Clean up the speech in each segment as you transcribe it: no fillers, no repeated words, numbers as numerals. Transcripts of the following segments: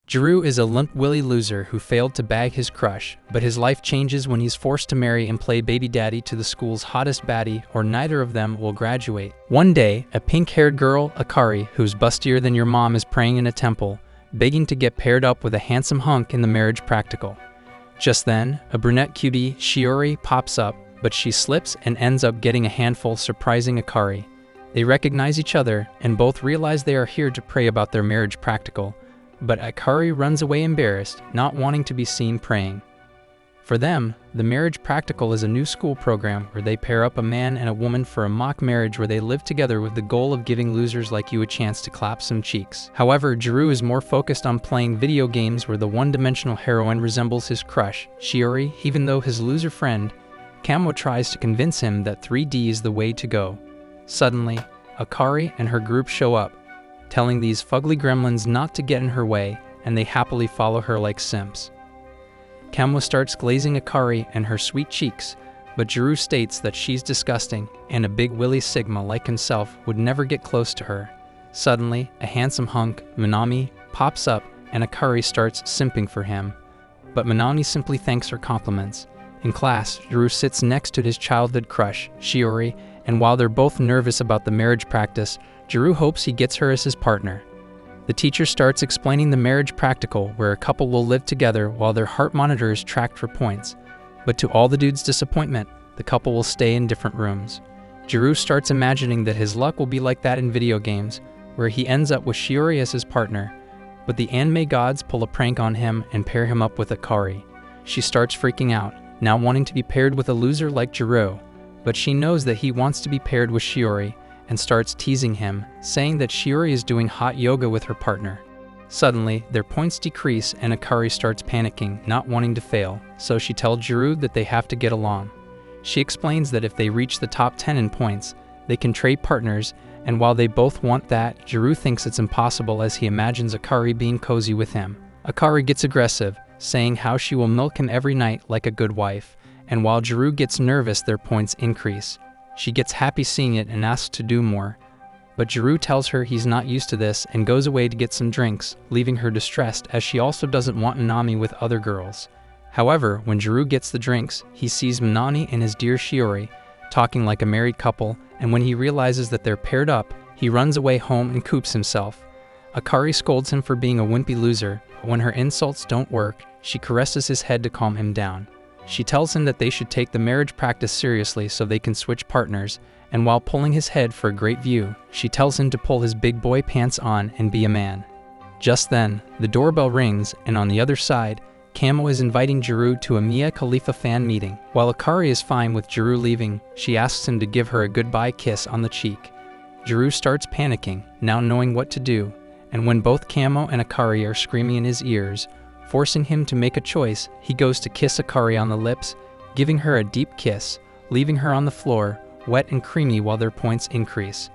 Jirou is a limp-willy loser who failed to bag his crush, but his life changes when he's forced to marry and play baby daddy to the school's hottest baddie, or neither of them will graduate. One day, a pink-haired girl, Akari, who's bustier than your mom, is praying in a temple, begging to get paired up with a handsome hunk in the marriage practical. Just then, a brunette cutie, Shiori, pops up, but she slips and ends up getting a handful, surprising Akari. They recognize each other, and both realize they are here to pray about their marriage practical, but Akari runs away embarrassed, not wanting to be seen praying. For them, the marriage practical is a new school program where they pair up a man and a woman for a mock marriage where they live together with the goal of giving losers like you a chance to clap some cheeks. However, Jirou is more focused on playing video games where the one-dimensional heroine resembles his crush, Shiori, even though his loser friend, Camo, tries to convince him that 3D is the way to go. Suddenly, Akari and her group show up, telling these fugly gremlins not to get in her way, and they happily follow her like simps. Camo starts glazing Akari and her sweet cheeks, but Jirou states that she's disgusting, and a big willy Sigma like himself would never get close to her. Suddenly, a handsome hunk, Minami, pops up, and Akari starts simping for him. But Minami simply thanks her compliments. In class, Jirou sits next to his childhood crush, Shiori, and while they're both nervous about the marriage practice, Jirou hopes he gets her as his partner. The teacher starts explaining the marriage practical where a couple will live together while their heart monitor is tracked for points. But to all the dude's disappointment, the couple will stay in different rooms. Jirou starts imagining that his luck will be like that in video games, where he ends up with Shiori as his partner. But the anime gods pull a prank on him and pair him up with Akari. She starts freaking out, now wanting to be paired with a loser like Jirou. But she knows that he wants to be paired with Shiori, and starts teasing him, saying that Shiori is doing hot yoga with her partner. Suddenly, their points decrease and Akari starts panicking, not wanting to fail, so she tells Jirou that they have to get along. She explains that if they reach the top 10 in points, they can trade partners, and while they both want that, Jirou thinks it's impossible as he imagines Akari being cozy with him. Akari gets aggressive, saying how she will milk him every night like a good wife, and while Jirou gets nervous, their points increase. She gets happy seeing it and asks to do more, but Jirou tells her he's not used to this and goes away to get some drinks, leaving her distressed as she also doesn't want Minami with other girls. However, when Jirou gets the drinks, he sees Minami and his dear Shiori talking like a married couple, and when he realizes that they're paired up, he runs away home and coops himself. Akari scolds him for being a wimpy loser, but when her insults don't work, she caresses his head to calm him down. She tells him that they should take the marriage practice seriously so they can switch partners, and while pulling his head for a great view, she tells him to pull his big boy pants on and be a man. Just then, the doorbell rings, and on the other side, Camo is inviting Jirou to a Mia Khalifa fan meeting. While Akari is fine with Jirou leaving, she asks him to give her a goodbye kiss on the cheek. Jirou starts panicking, now knowing what to do, and when both Camo and Akari are screaming in his ears, forcing him to make a choice, he goes to kiss Akari on the lips, giving her a deep kiss, leaving her on the floor, wet and creamy while their points increase.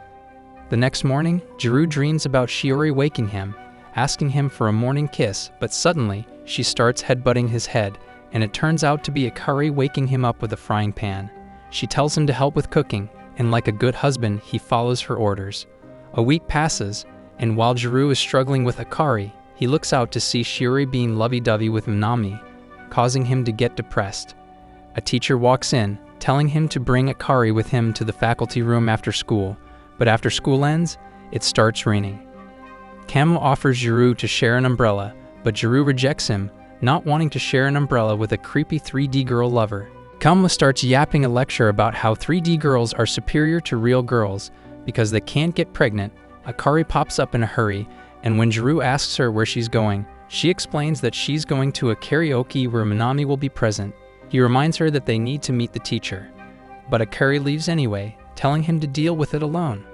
The next morning, Jirou dreams about Shiori waking him, asking him for a morning kiss, but suddenly, she starts headbutting his head, and it turns out to be Akari waking him up with a frying pan. She tells him to help with cooking, and like a good husband, he follows her orders. A week passes, and while Jirou is struggling with Akari, he looks out to see Shiori being lovey-dovey with Minami, causing him to get depressed. A teacher walks in, telling him to bring Akari with him to the faculty room after school, but after school ends, it starts raining. Camo offers Jirou to share an umbrella, but Jirou rejects him, not wanting to share an umbrella with a creepy 3D girl lover. Camo starts yapping a lecture about how 3D girls are superior to real girls because they can't get pregnant. Akari pops up in a hurry, and when Jirou asks her where she's going, she explains that she's going to a karaoke where Minami will be present. He reminds her that they need to meet the teacher, but Akari leaves anyway, telling him to deal with it alone.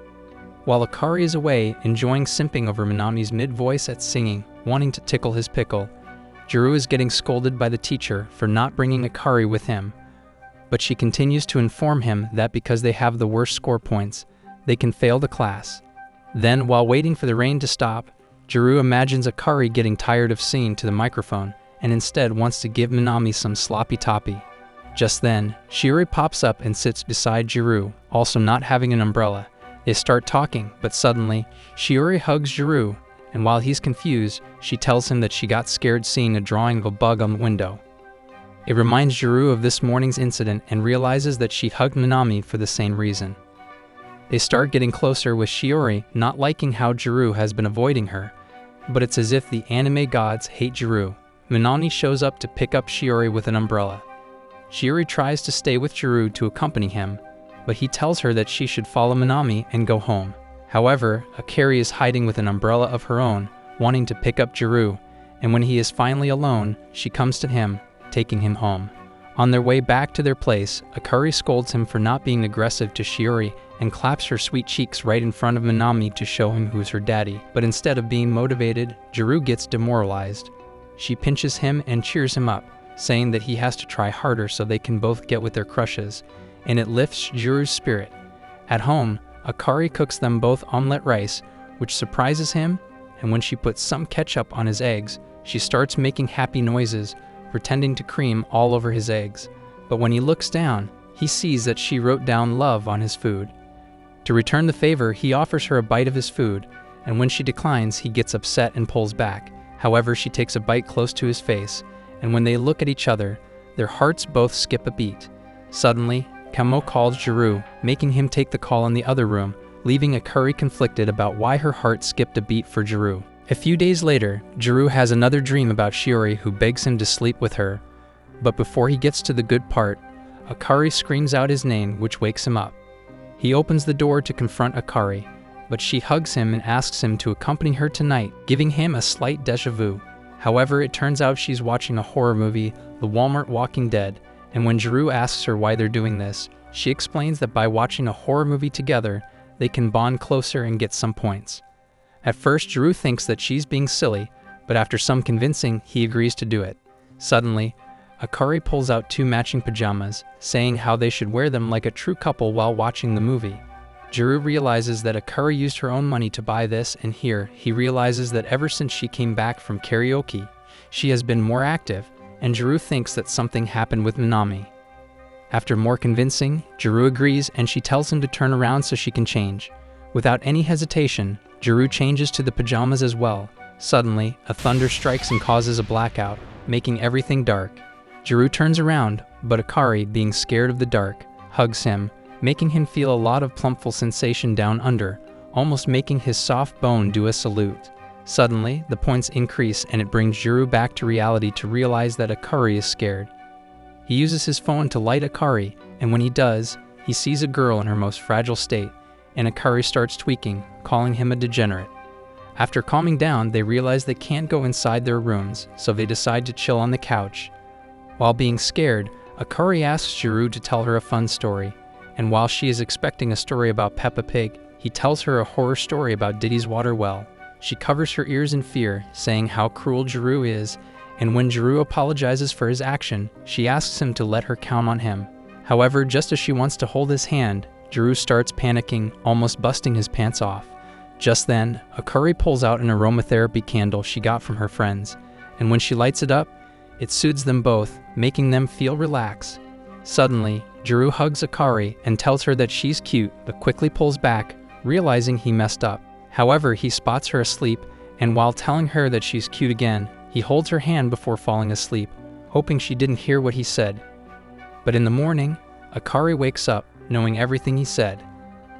While Akari is away, enjoying simping over Minami's mid-voice at singing, wanting to tickle his pickle, Jirou is getting scolded by the teacher for not bringing Akari with him, but she continues to inform him that because they have the worst score points, they can fail the class. Then, while waiting for the rain to stop, Jirou imagines Akari getting tired of singing to the microphone and instead wants to give Minami some sloppy toppy. Just then, Shiori pops up and sits beside Jirou, also not having an umbrella. They start talking, but suddenly, Shiori hugs Jirou, and while he's confused, she tells him that she got scared seeing a drawing of a bug on the window. It reminds Jirou of this morning's incident and realizes that she hugged Minami for the same reason. They start getting closer with Shiori not liking how Jirou has been avoiding her, but it's as if the anime gods hate Jirou. Minami shows up to pick up Shiori with an umbrella. Shiori tries to stay with Jirou to accompany him, but he tells her that she should follow Minami and go home. However, Akari is hiding with an umbrella of her own, wanting to pick up Jirou, and when he is finally alone, she comes to him, taking him home. On their way back to their place, Akari scolds him for not being aggressive to Shiori and claps her sweet cheeks right in front of Minami to show him who's her daddy. But instead of being motivated, Jirou gets demoralized. She pinches him and cheers him up, saying that he has to try harder so they can both get with their crushes, and it lifts Jirou's spirit. At home, Akari cooks them both omelette rice, which surprises him, and when she puts some ketchup on his eggs, she starts making happy noises, pretending to cream all over his eggs. But when he looks down, he sees that she wrote down love on his food. To return the favor, he offers her a bite of his food, and when she declines, he gets upset and pulls back. However, she takes a bite close to his face, and when they look at each other, their hearts both skip a beat. Suddenly, Kamo calls Jirou, making him take the call in the other room, leaving Akari conflicted about why her heart skipped a beat for Jirou. A few days later, Jirou has another dream about Shiori who begs him to sleep with her, but before he gets to the good part, Akari screams out his name, which wakes him up. He opens the door to confront Akari, but she hugs him and asks him to accompany her tonight, giving him a slight déjà vu. However, it turns out she's watching a horror movie, The Walmart Walking Dead, and when Jirou asks her why they're doing this, she explains that by watching a horror movie together, they can bond closer and get some points. At first, Jirou thinks that she's being silly, but after some convincing, he agrees to do it. Suddenly, Akari pulls out 2 matching pajamas, saying how they should wear them like a true couple while watching the movie. Jirou realizes that Akari used her own money to buy this, and here, he realizes that ever since she came back from karaoke, she has been more active, and Jirou thinks that something happened with Minami. After more convincing, Jirou agrees and she tells him to turn around so she can change. Without any hesitation, Jirou changes to the pajamas as well. Suddenly, a thunder strikes and causes a blackout, making everything dark. Jirou turns around, but Akari, being scared of the dark, hugs him, making him feel a lot of plumpful sensation down under, almost making his soft bone do a salute. Suddenly, the points increase and it brings Jirou back to reality to realize that Akari is scared. He uses his phone to light Akari, and when he does, he sees a girl in her most fragile state, and Akari starts tweaking, calling him a degenerate. After calming down, they realize they can't go inside their rooms, so they decide to chill on the couch. While being scared, Akari asks Jirou to tell her a fun story, and while she is expecting a story about Peppa Pig, he tells her a horror story about Diddy's water well. She covers her ears in fear, saying how cruel Jirou is, and when Jirou apologizes for his action, she asks him to let her count on him. However, just as she wants to hold his hand, Jirou starts panicking, almost busting his pants off. Just then, Akari pulls out an aromatherapy candle she got from her friends, and when she lights it up, it soothes them both, making them feel relaxed. Suddenly, Jirou hugs Akari and tells her that she's cute, but quickly pulls back, realizing he messed up. However, he spots her asleep, and while telling her that she's cute again, he holds her hand before falling asleep, hoping she didn't hear what he said. But in the morning, Akari wakes up, knowing everything he said.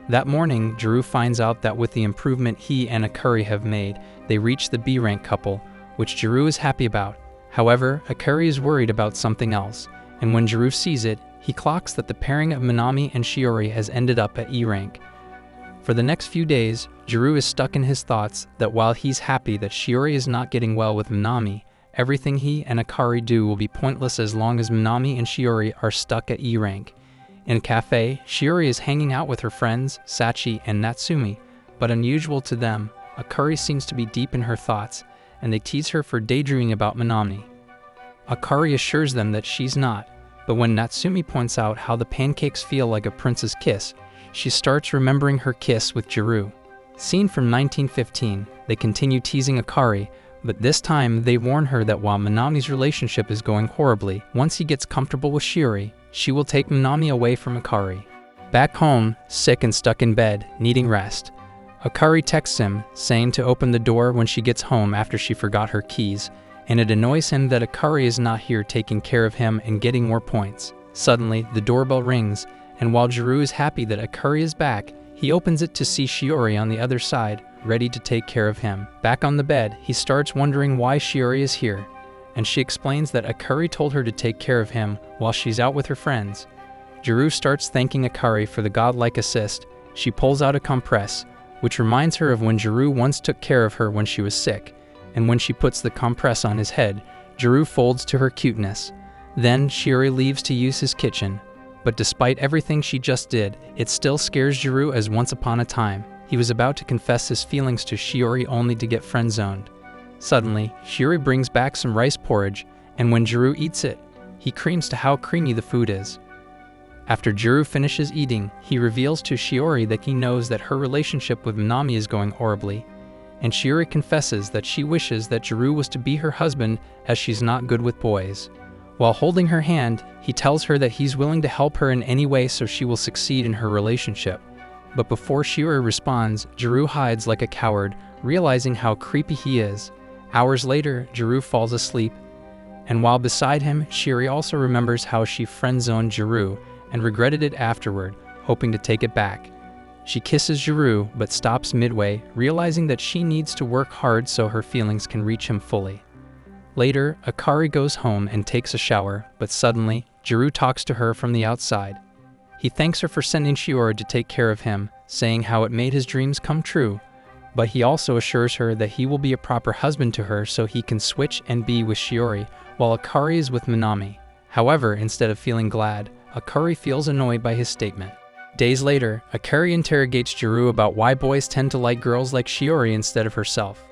That morning, Jirou finds out that with the improvement he and Akari have made, they reach the B-rank couple, which Jirou is happy about. However, Akari is worried about something else, and when Jirou sees it, he clocks that the pairing of Minami and Shiori has ended up at E-rank. For the next few days, Jirou is stuck in his thoughts that while he's happy that Shiori is not getting well with Minami, everything he and Akari do will be pointless as long as Minami and Shiori are stuck at E-rank. In a cafe, Shiori is hanging out with her friends, Sachi and Natsumi, but unusual to them, Akari seems to be deep in her thoughts, and they tease her for daydreaming about Minami. Akari assures them that she's not, but when Natsumi points out how the pancakes feel like a prince's kiss, she starts remembering her kiss with Jirou. Seen from 1915, they continue teasing Akari, but this time they warn her that while Minami's relationship is going horribly, once he gets comfortable with Shiori, she will take Minami away from Akari. Back home, sick and stuck in bed, needing rest, Akari texts him, saying to open the door when she gets home after she forgot her keys, and it annoys him that Akari is not here taking care of him and getting more points. Suddenly, the doorbell rings, and while Jirou is happy that Akari is back, he opens it to see Shiori on the other side, ready to take care of him. Back on the bed, he starts wondering why Shiori is here, and she explains that Akari told her to take care of him while she's out with her friends. Jirou starts thanking Akari for the godlike assist. She pulls out a compress, which reminds her of when Jirou once took care of her when she was sick, and when she puts the compress on his head, Jirou folds to her cuteness. Then Shiori leaves to use his kitchen, but despite everything she just did, it still scares Jirou as once upon a time, he was about to confess his feelings to Shiori only to get friend-zoned. Suddenly, Shiori brings back some rice porridge, and when Jirou eats it, he creams to how creamy the food is. After Jirou finishes eating, he reveals to Shiori that he knows that her relationship with Minami is going horribly, and Shiori confesses that she wishes that Jirou was to be her husband as she's not good with boys. While holding her hand, he tells her that he's willing to help her in any way so she will succeed in her relationship. But before Shiori responds, Jirou hides like a coward, realizing how creepy he is. Hours later, Jirou falls asleep, and while beside him, Shiori also remembers how she friend-zoned Jirou and regretted it afterward, hoping to take it back. She kisses Jirou, but stops midway, realizing that she needs to work hard so her feelings can reach him fully. Later, Akari goes home and takes a shower, but suddenly, Jirou talks to her from the outside. He thanks her for sending Shiori to take care of him, saying how it made his dreams come true, but he also assures her that he will be a proper husband to her so he can switch and be with Shiori, while Akari is with Minami. However, instead of feeling glad, Akari feels annoyed by his statement. Days later, Akari interrogates Jirou about why boys tend to like girls like Shiori instead of herself.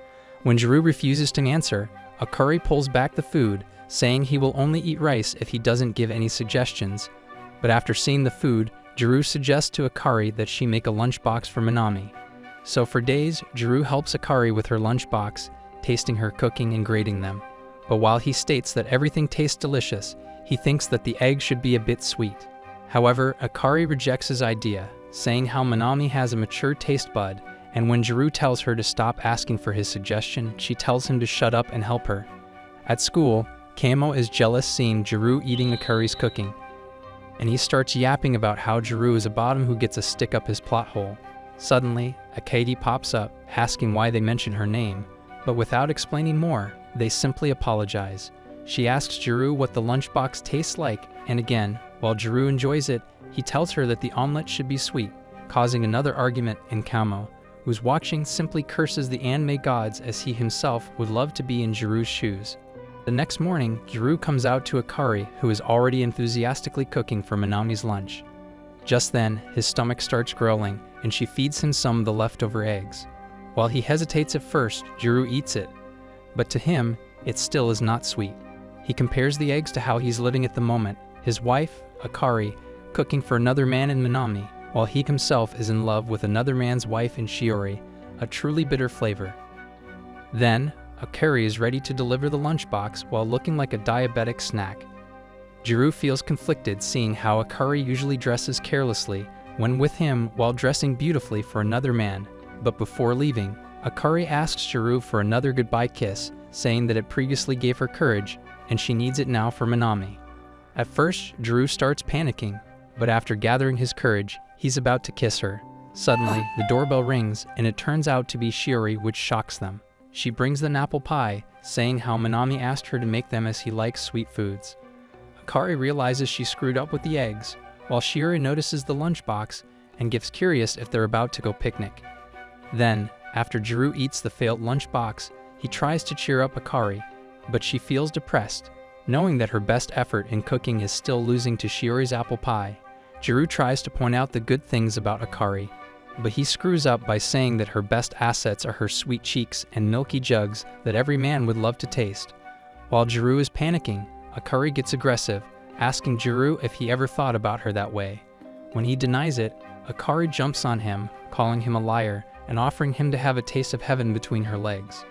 When Jirou refuses to answer, Akari pulls back the food, saying he will only eat rice if he doesn't give any suggestions. But after seeing the food, Jirou suggests to Akari that she make a lunchbox for Minami. So for days, Jirou helps Akari with her lunchbox, tasting her cooking and grading them. But while he states that everything tastes delicious, he thinks that the egg should be a bit sweet. However, Akari rejects his idea, saying how Minami has a mature taste bud, and when Jirou tells her to stop asking for his suggestion, she tells him to shut up and help her. At school, Kamo is jealous seeing Jirou eating Akari's cooking, and he starts yapping about how Jirou is a bottom who gets a stick up his plot hole. Suddenly, Akadi pops up, asking why they mention her name, but without explaining more, they simply apologize. She asks Jirou what the lunchbox tastes like, and again, while Jirou enjoys it, he tells her that the omelet should be sweet, causing another argument in Kamo, who's watching simply curses the anime gods as he himself would love to be in Jirou's shoes. The next morning, Jirou comes out to Akari, who is already enthusiastically cooking for Minami's lunch. Just then, his stomach starts growling, and she feeds him some of the leftover eggs. While he hesitates at first, Jirou eats it, but to him, it still is not sweet. He compares the eggs to how he's living at the moment, his wife, Akari, cooking for another man in Minami, while he himself is in love with another man's wife in Shiori, a truly bitter flavor. Then, Akari is ready to deliver the lunchbox while looking like a diabetic snack. Jirou feels conflicted seeing how Akari usually dresses carelessly when with him while dressing beautifully for another man, but before leaving, Akari asks Jirou for another goodbye kiss, saying that it previously gave her courage, and she needs it now for Minami. At first, Jirou starts panicking, but after gathering his courage, he's about to kiss her. Suddenly, the doorbell rings, and it turns out to be Shiori, which shocks them. She brings them apple pie, saying how Minami asked her to make them as he likes sweet foods. Akari realizes she screwed up with the eggs, while Shiori notices the lunchbox and gets curious if they're about to go picnic. Then, after Jirou eats the failed lunchbox, he tries to cheer up Akari, but she feels depressed, knowing that her best effort in cooking is still losing to Shiori's apple pie. Jirou tries to point out the good things about Akari, but he screws up by saying that her best assets are her sweet cheeks and milky jugs that every man would love to taste. While Jirou is panicking, Akari gets aggressive, asking Jirou if he ever thought about her that way. When he denies it, Akari jumps on him, calling him a liar and offering him to have a taste of heaven between her legs.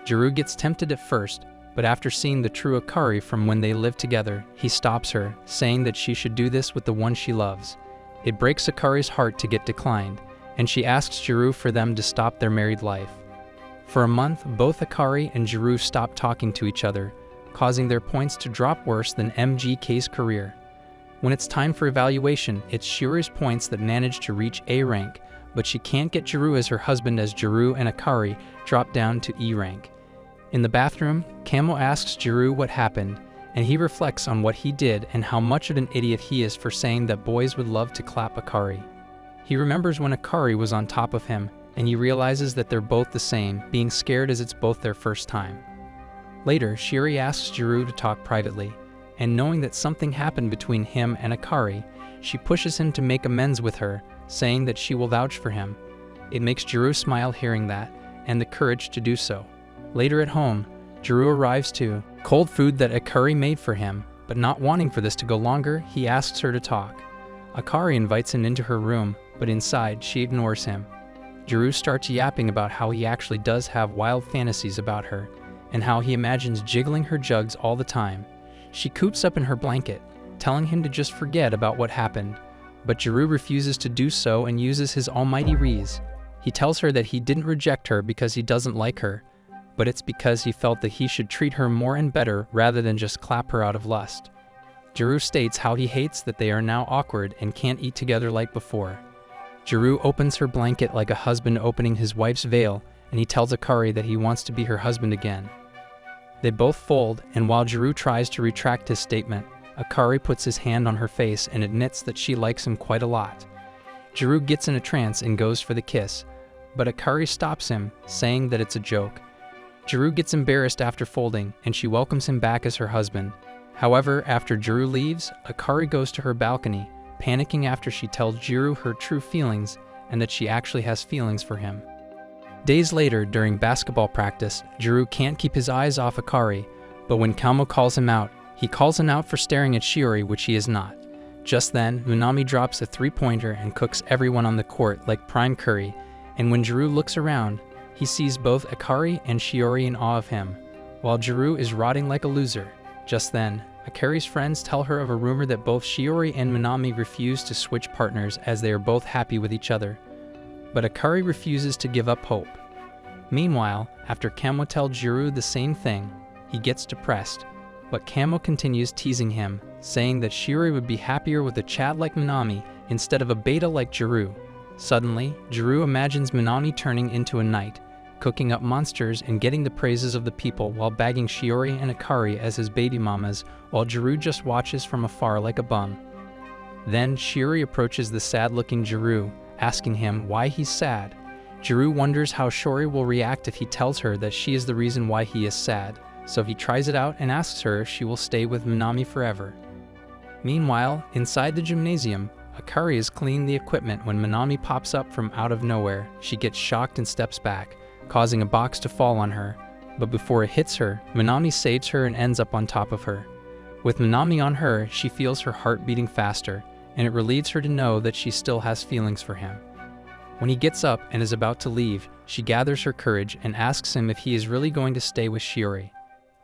Jirou gets tempted at first, but after seeing the true Akari from when they lived together, he stops her, saying that she should do this with the one she loves. It breaks Akari's heart to get declined, and she asks Jirou for them to stop their married life. For a month, both Akari and Jirou stop talking to each other, causing their points to drop worse than MGK's career. When it's time for evaluation, it's Shiori's points that manage to reach A rank, but she can't get Jirou as her husband as Jirou and Akari drop down to E rank. In the bathroom, Camo asks Jirou what happened, and he reflects on what he did and how much of an idiot he is for saying that boys would love to clap Akari. He remembers when Akari was on top of him, and he realizes that they're both the same, being scared as it's both their first time. Later, Shiori asks Jirou to talk privately, and knowing that something happened between him and Akari, she pushes him to make amends with her, saying that she will vouch for him. It makes Jirou smile hearing that, and the courage to do so. Later at home, Jirou arrives to cold food that Akari made for him, but not wanting for this to go longer, he asks her to talk. Akari invites him into her room, but inside, she ignores him. Jirou starts yapping about how he actually does have wild fantasies about her, and how he imagines jiggling her jugs all the time. She coops up in her blanket, telling him to just forget about what happened, but Jirou refuses to do so and uses his almighty Riz. He tells her that he didn't reject her because he doesn't like her, but it's because he felt that he should treat her more and better rather than just clap her out of lust. Jirou states how he hates that they are now awkward and can't eat together like before. Jirou opens her blanket like a husband opening his wife's veil, and he tells Akari that he wants to be her husband again. They both fold, and while Jirou tries to retract his statement, Akari puts his hand on her face and admits that she likes him quite a lot. Jirou gets in a trance and goes for the kiss, but Akari stops him, saying that it's a joke. Jirou gets embarrassed after folding, and she welcomes him back as her husband. However, after Jirou leaves, Akari goes to her balcony, panicking after she tells Jirou her true feelings and that she actually has feelings for him. Days later, during basketball practice, Jirou can't keep his eyes off Akari, but when Kamo calls him out, he calls him out for staring at Shiori, which he is not. Just then, Minami drops a three-pointer and cooks everyone on the court like prime curry, and when Jirou looks around, he sees both Akari and Shiori in awe of him, while Jirou is rotting like a loser. Just then, Akari's friends tell her of a rumor that both Shiori and Minami refuse to switch partners as they are both happy with each other. But Akari refuses to give up hope. Meanwhile, after Camo tells Jirou the same thing, he gets depressed, but Camo continues teasing him, saying that Shiori would be happier with a Chad like Minami instead of a beta like Jirou. Suddenly, Jirou imagines Minami turning into a knight, cooking up monsters and getting the praises of the people while bagging Shiori and Akari as his baby mamas, while Jirou just watches from afar like a bum. Then Shiori approaches the sad-looking Jirou, asking him why he's sad. Jirou wonders how Shiori will react if he tells her that she is the reason why he is sad, so he tries it out and asks her if she will stay with Minami forever. Meanwhile, inside the gymnasium, Akari is cleaning the equipment when Minami pops up from out of nowhere. She gets shocked and steps back, causing a box to fall on her, but before it hits her, Minami saves her and ends up on top of her. With Minami on her, she feels her heart beating faster, and it relieves her to know that she still has feelings for him. When he gets up and is about to leave, she gathers her courage and asks him if he is really going to stay with Shiori.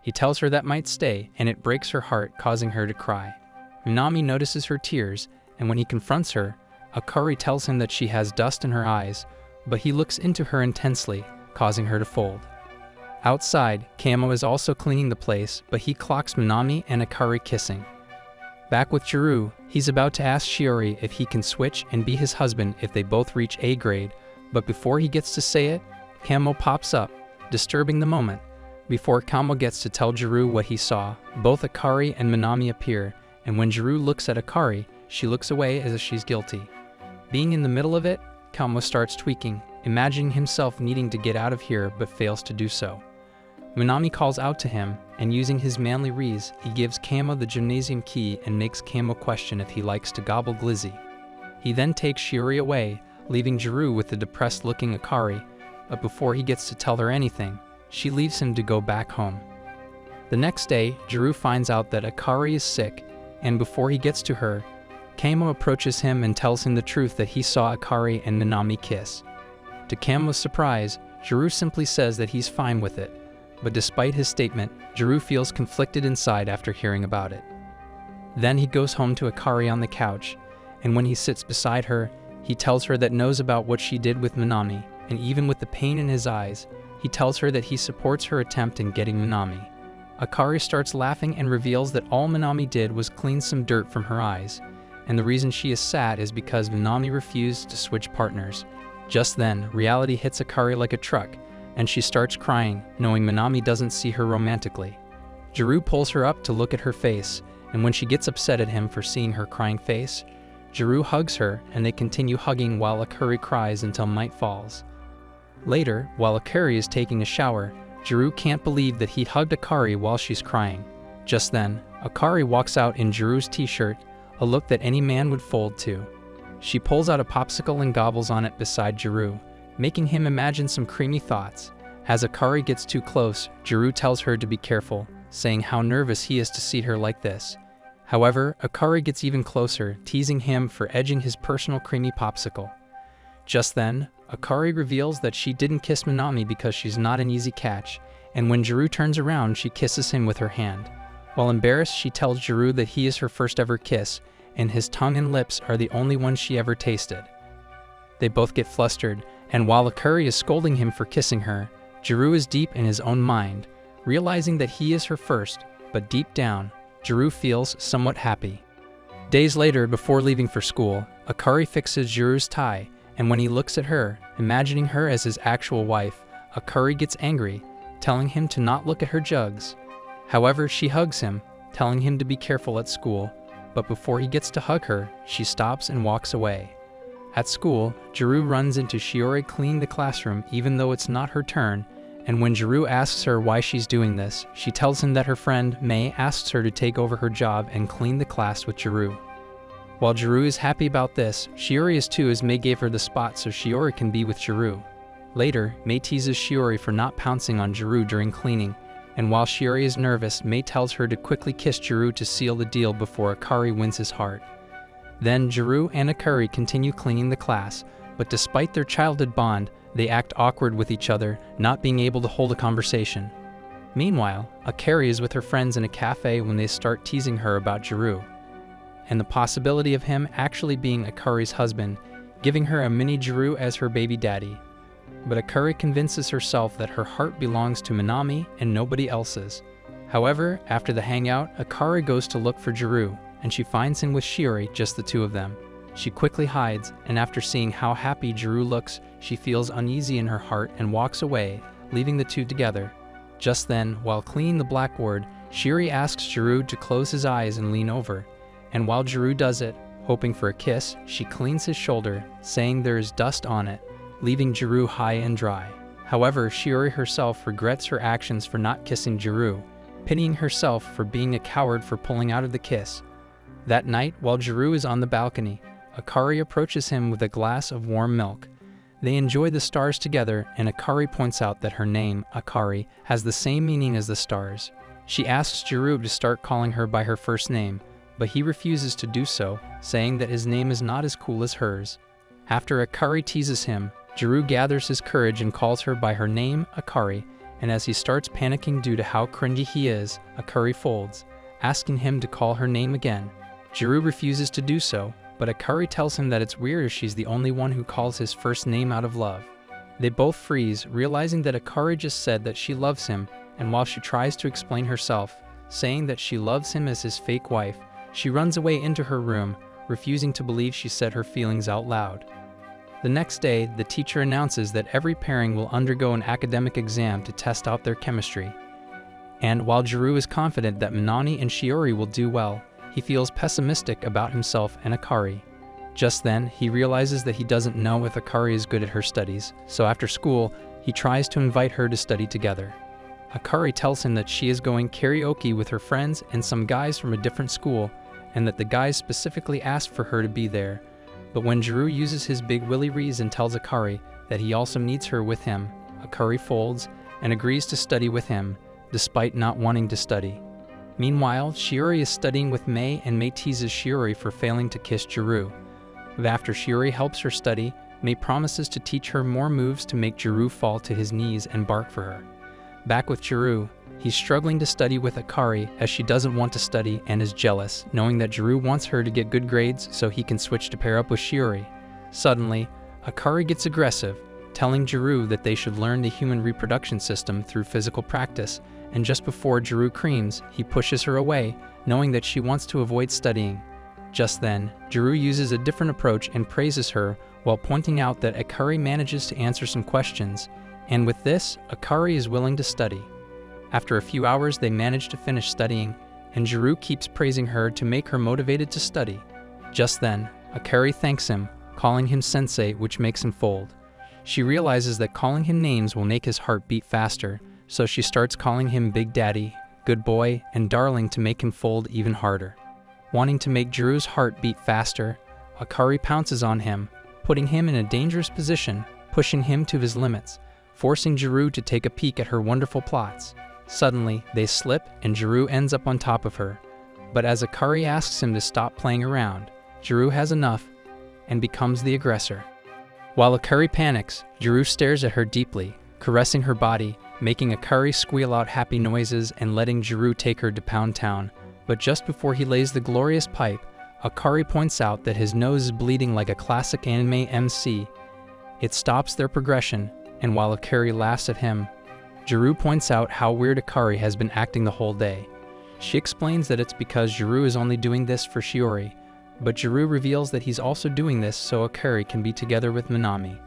He tells her that might stay, and it breaks her heart, causing her to cry. Minami notices her tears, and when he confronts her, Akari tells him that she has dust in her eyes, but he looks into her intensely, causing her to fold. Outside, Camo is also cleaning the place, but he clocks Minami and Akari kissing. Back with Jirou, he's about to ask Shiori if he can switch and be his husband if they both reach A grade, but before he gets to say it, Camo pops up, disturbing the moment. Before Camo gets to tell Jirou what he saw, both Akari and Minami appear, and when Jirou looks at Akari, she looks away as if she's guilty. Being in the middle of it, Camo starts tweaking, imagining himself needing to get out of here but fails to do so. Minami calls out to him, and using his manly Riz, he gives Camo the gymnasium key and makes Camo question if he likes to gobble glizzy. He then takes Shiori away, leaving Jirou with the depressed-looking Akari, but before he gets to tell her anything, she leaves him to go back home. The next day, Jirou finds out that Akari is sick, and before he gets to her, Camo approaches him and tells him the truth that he saw Akari and Minami kiss. To Camo's surprise, Jirou simply says that he's fine with it, but despite his statement, Jirou feels conflicted inside after hearing about it. Then he goes home to Akari on the couch, and when he sits beside her, he tells her that knows about what she did with Minami, and even with the pain in his eyes, he tells her that he supports her attempt in getting Minami. Akari starts laughing and reveals that all Minami did was clean some dirt from her eyes, and the reason she is sad is because Minami refused to switch partners. Just then, reality hits Akari like a truck, and she starts crying, knowing Minami doesn't see her romantically. Jirou pulls her up to look at her face, and when she gets upset at him for seeing her crying face, Jirou hugs her, and they continue hugging while Akari cries until night falls. Later, while Akari is taking a shower, Jirou can't believe that he hugged Akari while she's crying. Just then, Akari walks out in Jirou's t-shirt, a look that any man would fold to. She pulls out a popsicle and gobbles on it beside Jirou, making him imagine some creamy thoughts. As Akari gets too close, Jirou tells her to be careful, saying how nervous he is to see her like this. However, Akari gets even closer, teasing him for edging his personal creamy popsicle. Just then, Akari reveals that she didn't kiss Minami because she's not an easy catch, and when Jirou turns around, she kisses him with her hand. While embarrassed, she tells Jirou that he is her first ever kiss, and his tongue and lips are the only ones she ever tasted. They both get flustered, and while Akari is scolding him for kissing her, Jirou is deep in his own mind, realizing that he is her first, but deep down, Jirou feels somewhat happy. Days later, before leaving for school, Akari fixes Jirou's tie, and when he looks at her, imagining her as his actual wife, Akari gets angry, telling him to not look at her jugs. However, she hugs him, telling him to be careful at school, but before he gets to hug her, she stops and walks away. At school, Jirou runs into Shiori cleaning the classroom even though it's not her turn, and when Jirou asks her why she's doing this, she tells him that her friend Mei asks her to take over her job and clean the class with Jirou. While Jirou is happy about this, Shiori is too, as Mei gave her the spot so Shiori can be with Jirou. Later, Mei teases Shiori for not pouncing on Jirou during cleaning, and while Shiori is nervous, Mei tells her to quickly kiss Jirou to seal the deal before Akari wins his heart. Then Jirou and Akari continue cleaning the class, but despite their childhood bond, they act awkward with each other, not being able to hold a conversation. Meanwhile, Akari is with her friends in a cafe when they start teasing her about Jirou, and the possibility of him actually being Akari's husband, giving her a mini Jirou as her baby daddy. But Akari convinces herself that her heart belongs to Minami and nobody else's. However, after the hangout, Akari goes to look for Jirou, and she finds him with Shiori, just the two of them. She quickly hides, and after seeing how happy Jirou looks, she feels uneasy in her heart and walks away, leaving the two together. Just then, while cleaning the blackboard, Shiori asks Jirou to close his eyes and lean over, and while Jirou does it, hoping for a kiss, she cleans his shoulder, saying there is dust on it, leaving Jirou high and dry. However, Shiori herself regrets her actions for not kissing Jirou, pitying herself for being a coward for pulling out of the kiss. That night, while Jirou is on the balcony, Akari approaches him with a glass of warm milk. They enjoy the stars together, and Akari points out that her name, Akari, has the same meaning as the stars. She asks Jirou to start calling her by her first name, but he refuses to do so, saying that his name is not as cool as hers. After Akari teases him, Jirou gathers his courage and calls her by her name, Akari, and as he starts panicking due to how cringy he is, Akari folds, asking him to call her name again. Jirou refuses to do so, but Akari tells him that it's weird as she's the only one who calls his first name out of love. They both freeze, realizing that Akari just said that she loves him, and while she tries to explain herself, saying that she loves him as his fake wife, she runs away into her room, refusing to believe she said her feelings out loud. The next day, the teacher announces that every pairing will undergo an academic exam to test out their chemistry. And while Jirou is confident that Minami and Shiori will do well, he feels pessimistic about himself and Akari. Just then, he realizes that he doesn't know if Akari is good at her studies, so after school, he tries to invite her to study together. Akari tells him that she is going karaoke with her friends and some guys from a different school, and that the guys specifically asked for her to be there. But when Jirou uses his big willy reason tells Akari that he also needs her with him, Akari folds and agrees to study with him, despite not wanting to study. Meanwhile, Shiori is studying with Mei, and Mei teases Shiori for failing to kiss Jirou. But after Shiori helps her study, Mei promises to teach her more moves to make Jirou fall to his knees and bark for her. Back with Jirou, he's struggling to study with Akari as she doesn't want to study and is jealous, knowing that Jirou wants her to get good grades so he can switch to pair up with Shiori. Suddenly, Akari gets aggressive, telling Jirou that they should learn the human reproduction system through physical practice, and just before Jirou screams, he pushes her away, knowing that she wants to avoid studying. Just then, Jirou uses a different approach and praises her while pointing out that Akari manages to answer some questions, and with this, Akari is willing to study. After a few hours, they manage to finish studying, and Jirou keeps praising her to make her motivated to study. Just then, Akari thanks him, calling him sensei, which makes him fold. She realizes that calling him names will make his heart beat faster, so she starts calling him Big Daddy, Good Boy, and Darling to make him fold even harder. Wanting to make Jirou's heart beat faster, Akari pounces on him, putting him in a dangerous position, pushing him to his limits, forcing Jirou to take a peek at her wonderful plots. Suddenly, they slip and Jirou ends up on top of her. But as Akari asks him to stop playing around, Jirou has enough and becomes the aggressor. While Akari panics, Jirou stares at her deeply, caressing her body, making Akari squeal out happy noises and letting Jirou take her to Pound Town. But just before he lays the glorious pipe, Akari points out that his nose is bleeding like a classic anime MC. It stops their progression, and while Akari laughs at him, Jirou points out how weird Akari has been acting the whole day. She explains that it's because Jirou is only doing this for Shiori, but Jirou reveals that he's also doing this so Akari can be together with Minami.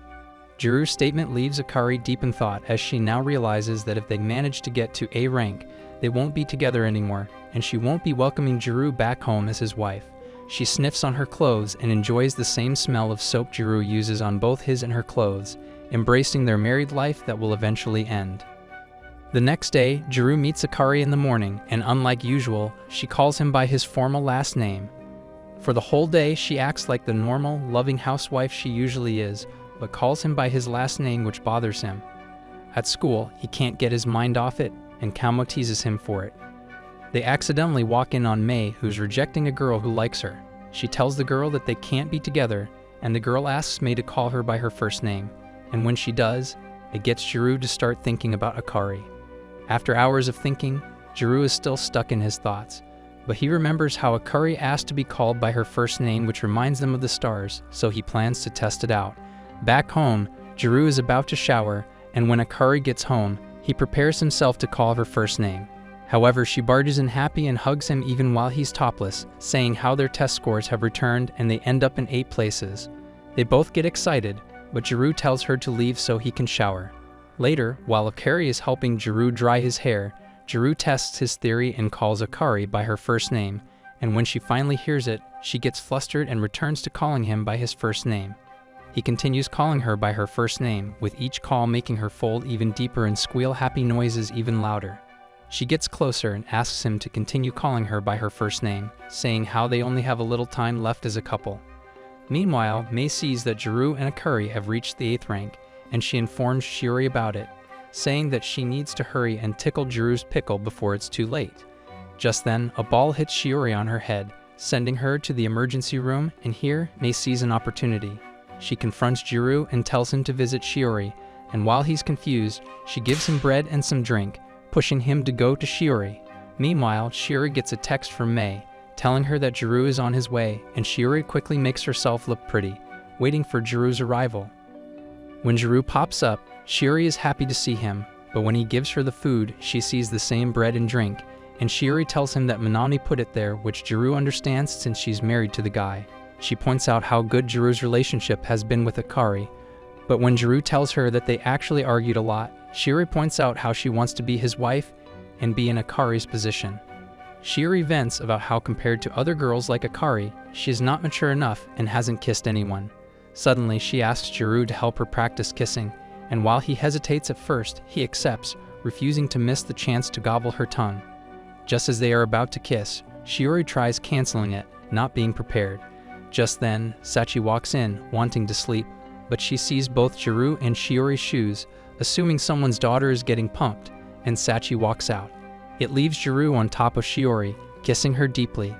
Jirou's statement leaves Akari deep in thought as she now realizes that if they manage to get to A rank, they won't be together anymore, and she won't be welcoming Jirou back home as his wife. She sniffs on her clothes and enjoys the same smell of soap Jirou uses on both his and her clothes, embracing their married life that will eventually end. The next day, Jirou meets Akari in the morning, and unlike usual, she calls him by his formal last name. For the whole day, she acts like the normal, loving housewife she usually is, but calls him by his last name, which bothers him. At school, he can't get his mind off it, and Kamo teases him for it. They accidentally walk in on Mei, who's rejecting a girl who likes her. She tells the girl that they can't be together, and the girl asks Mei to call her by her first name, and when she does, it gets Jirou to start thinking about Akari. After hours of thinking, Jirou is still stuck in his thoughts, but he remembers how Akari asked to be called by her first name, which reminds them of the stars, so he plans to test it out. Back home, Jirou is about to shower, and when Akari gets home, he prepares himself to call her first name. However, she barges in happy and hugs him even while he's topless, saying how their test scores have returned and they end up in 8 places. They both get excited, but Jirou tells her to leave so he can shower. Later, while Akari is helping Jirou dry his hair, Jirou tests his theory and calls Akari by her first name, and when she finally hears it, she gets flustered and returns to calling him by his first name. He continues calling her by her first name, with each call making her fold even deeper and squeal happy noises even louder. She gets closer and asks him to continue calling her by her first name, saying how they only have a little time left as a couple. Meanwhile, Mei sees that Jirou and Akari have reached the 8th rank, and she informs Shiori about it, saying that she needs to hurry and tickle Jirou's pickle before it's too late. Just then, a ball hits Shiori on her head, sending her to the emergency room, and here, Mei sees an opportunity. She confronts Jirou and tells him to visit Shiori, and while he's confused, she gives him bread and some drink, pushing him to go to Shiori. Meanwhile, Shiori gets a text from Mei, telling her that Jirou is on his way, and Shiori quickly makes herself look pretty, waiting for Jirou's arrival. When Jirou pops up, Shiori is happy to see him, but when he gives her the food, she sees the same bread and drink, and Shiori tells him that Minami put it there, which Jirou understands since she's married to the guy. She points out how good Jirou's relationship has been with Akari, but when Jirou tells her that they actually argued a lot, Shiori points out how she wants to be his wife and be in Akari's position. Shiori vents about how compared to other girls like Akari, she is not mature enough and hasn't kissed anyone. Suddenly, she asks Jirou to help her practice kissing, and while he hesitates at first, he accepts, refusing to miss the chance to gobble her tongue. Just as they are about to kiss, Shiori tries canceling it, not being prepared. Just then, Sachi walks in, wanting to sleep, but she sees both Jirou and Shiori's shoes, assuming someone's daughter is getting pumped, and Sachi walks out. It leaves Jirou on top of Shiori, kissing her deeply,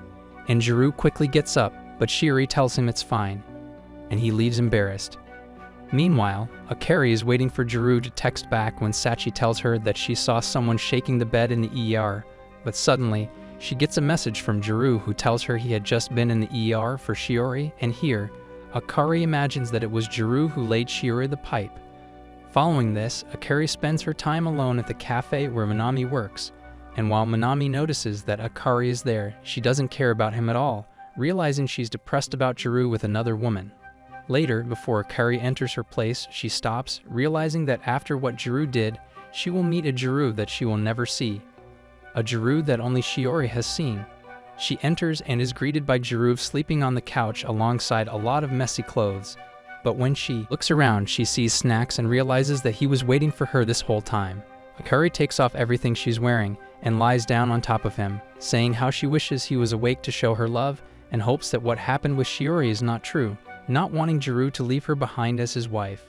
and Jirou quickly gets up, but Shiori tells him it's fine, and he leaves embarrassed. Meanwhile, Akari is waiting for Jirou to text back when Sachi tells her that she saw someone shaking the bed in the ER, but suddenly, she gets a message from Jirou who tells her he had just been in the ER for Shiori, and here, Akari imagines that it was Jirou who laid Shiori the pipe. Following this, Akari spends her time alone at the cafe where Minami works, and while Minami notices that Akari is there, she doesn't care about him at all, realizing she's depressed about Jirou with another woman. Later, before Akari enters her place, she stops, realizing that after what Jirou did, she will meet a Jirou that she will never see. A Jirou that only Shiori has seen. She enters and is greeted by Jirou sleeping on the couch alongside a lot of messy clothes. But when she looks around, she sees snacks and realizes that he was waiting for her this whole time. Akari takes off everything she's wearing and lies down on top of him, saying how she wishes he was awake to show her love and hopes that what happened with Shiori is not true, not wanting Jirou to leave her behind as his wife.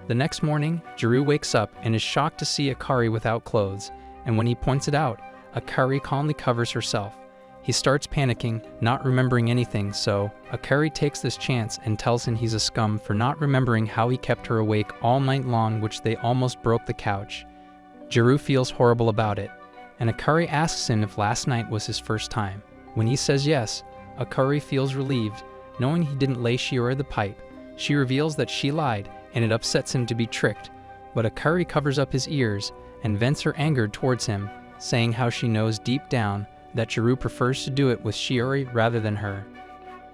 The next morning, Jirou wakes up and is shocked to see Akari without clothes, and when he points it out, Akari calmly covers herself. He starts panicking, not remembering anything, so Akari takes this chance and tells him he's a scum for not remembering how he kept her awake all night long, which they almost broke the couch. Jirou feels horrible about it, and Akari asks him if last night was his first time. When he says yes, Akari feels relieved, knowing he didn't lay Shiori the pipe. She reveals that she lied, and it upsets him to be tricked, but Akari covers up his ears and vents her anger towards him, saying how she knows deep down that Jirou prefers to do it with Shiori rather than her.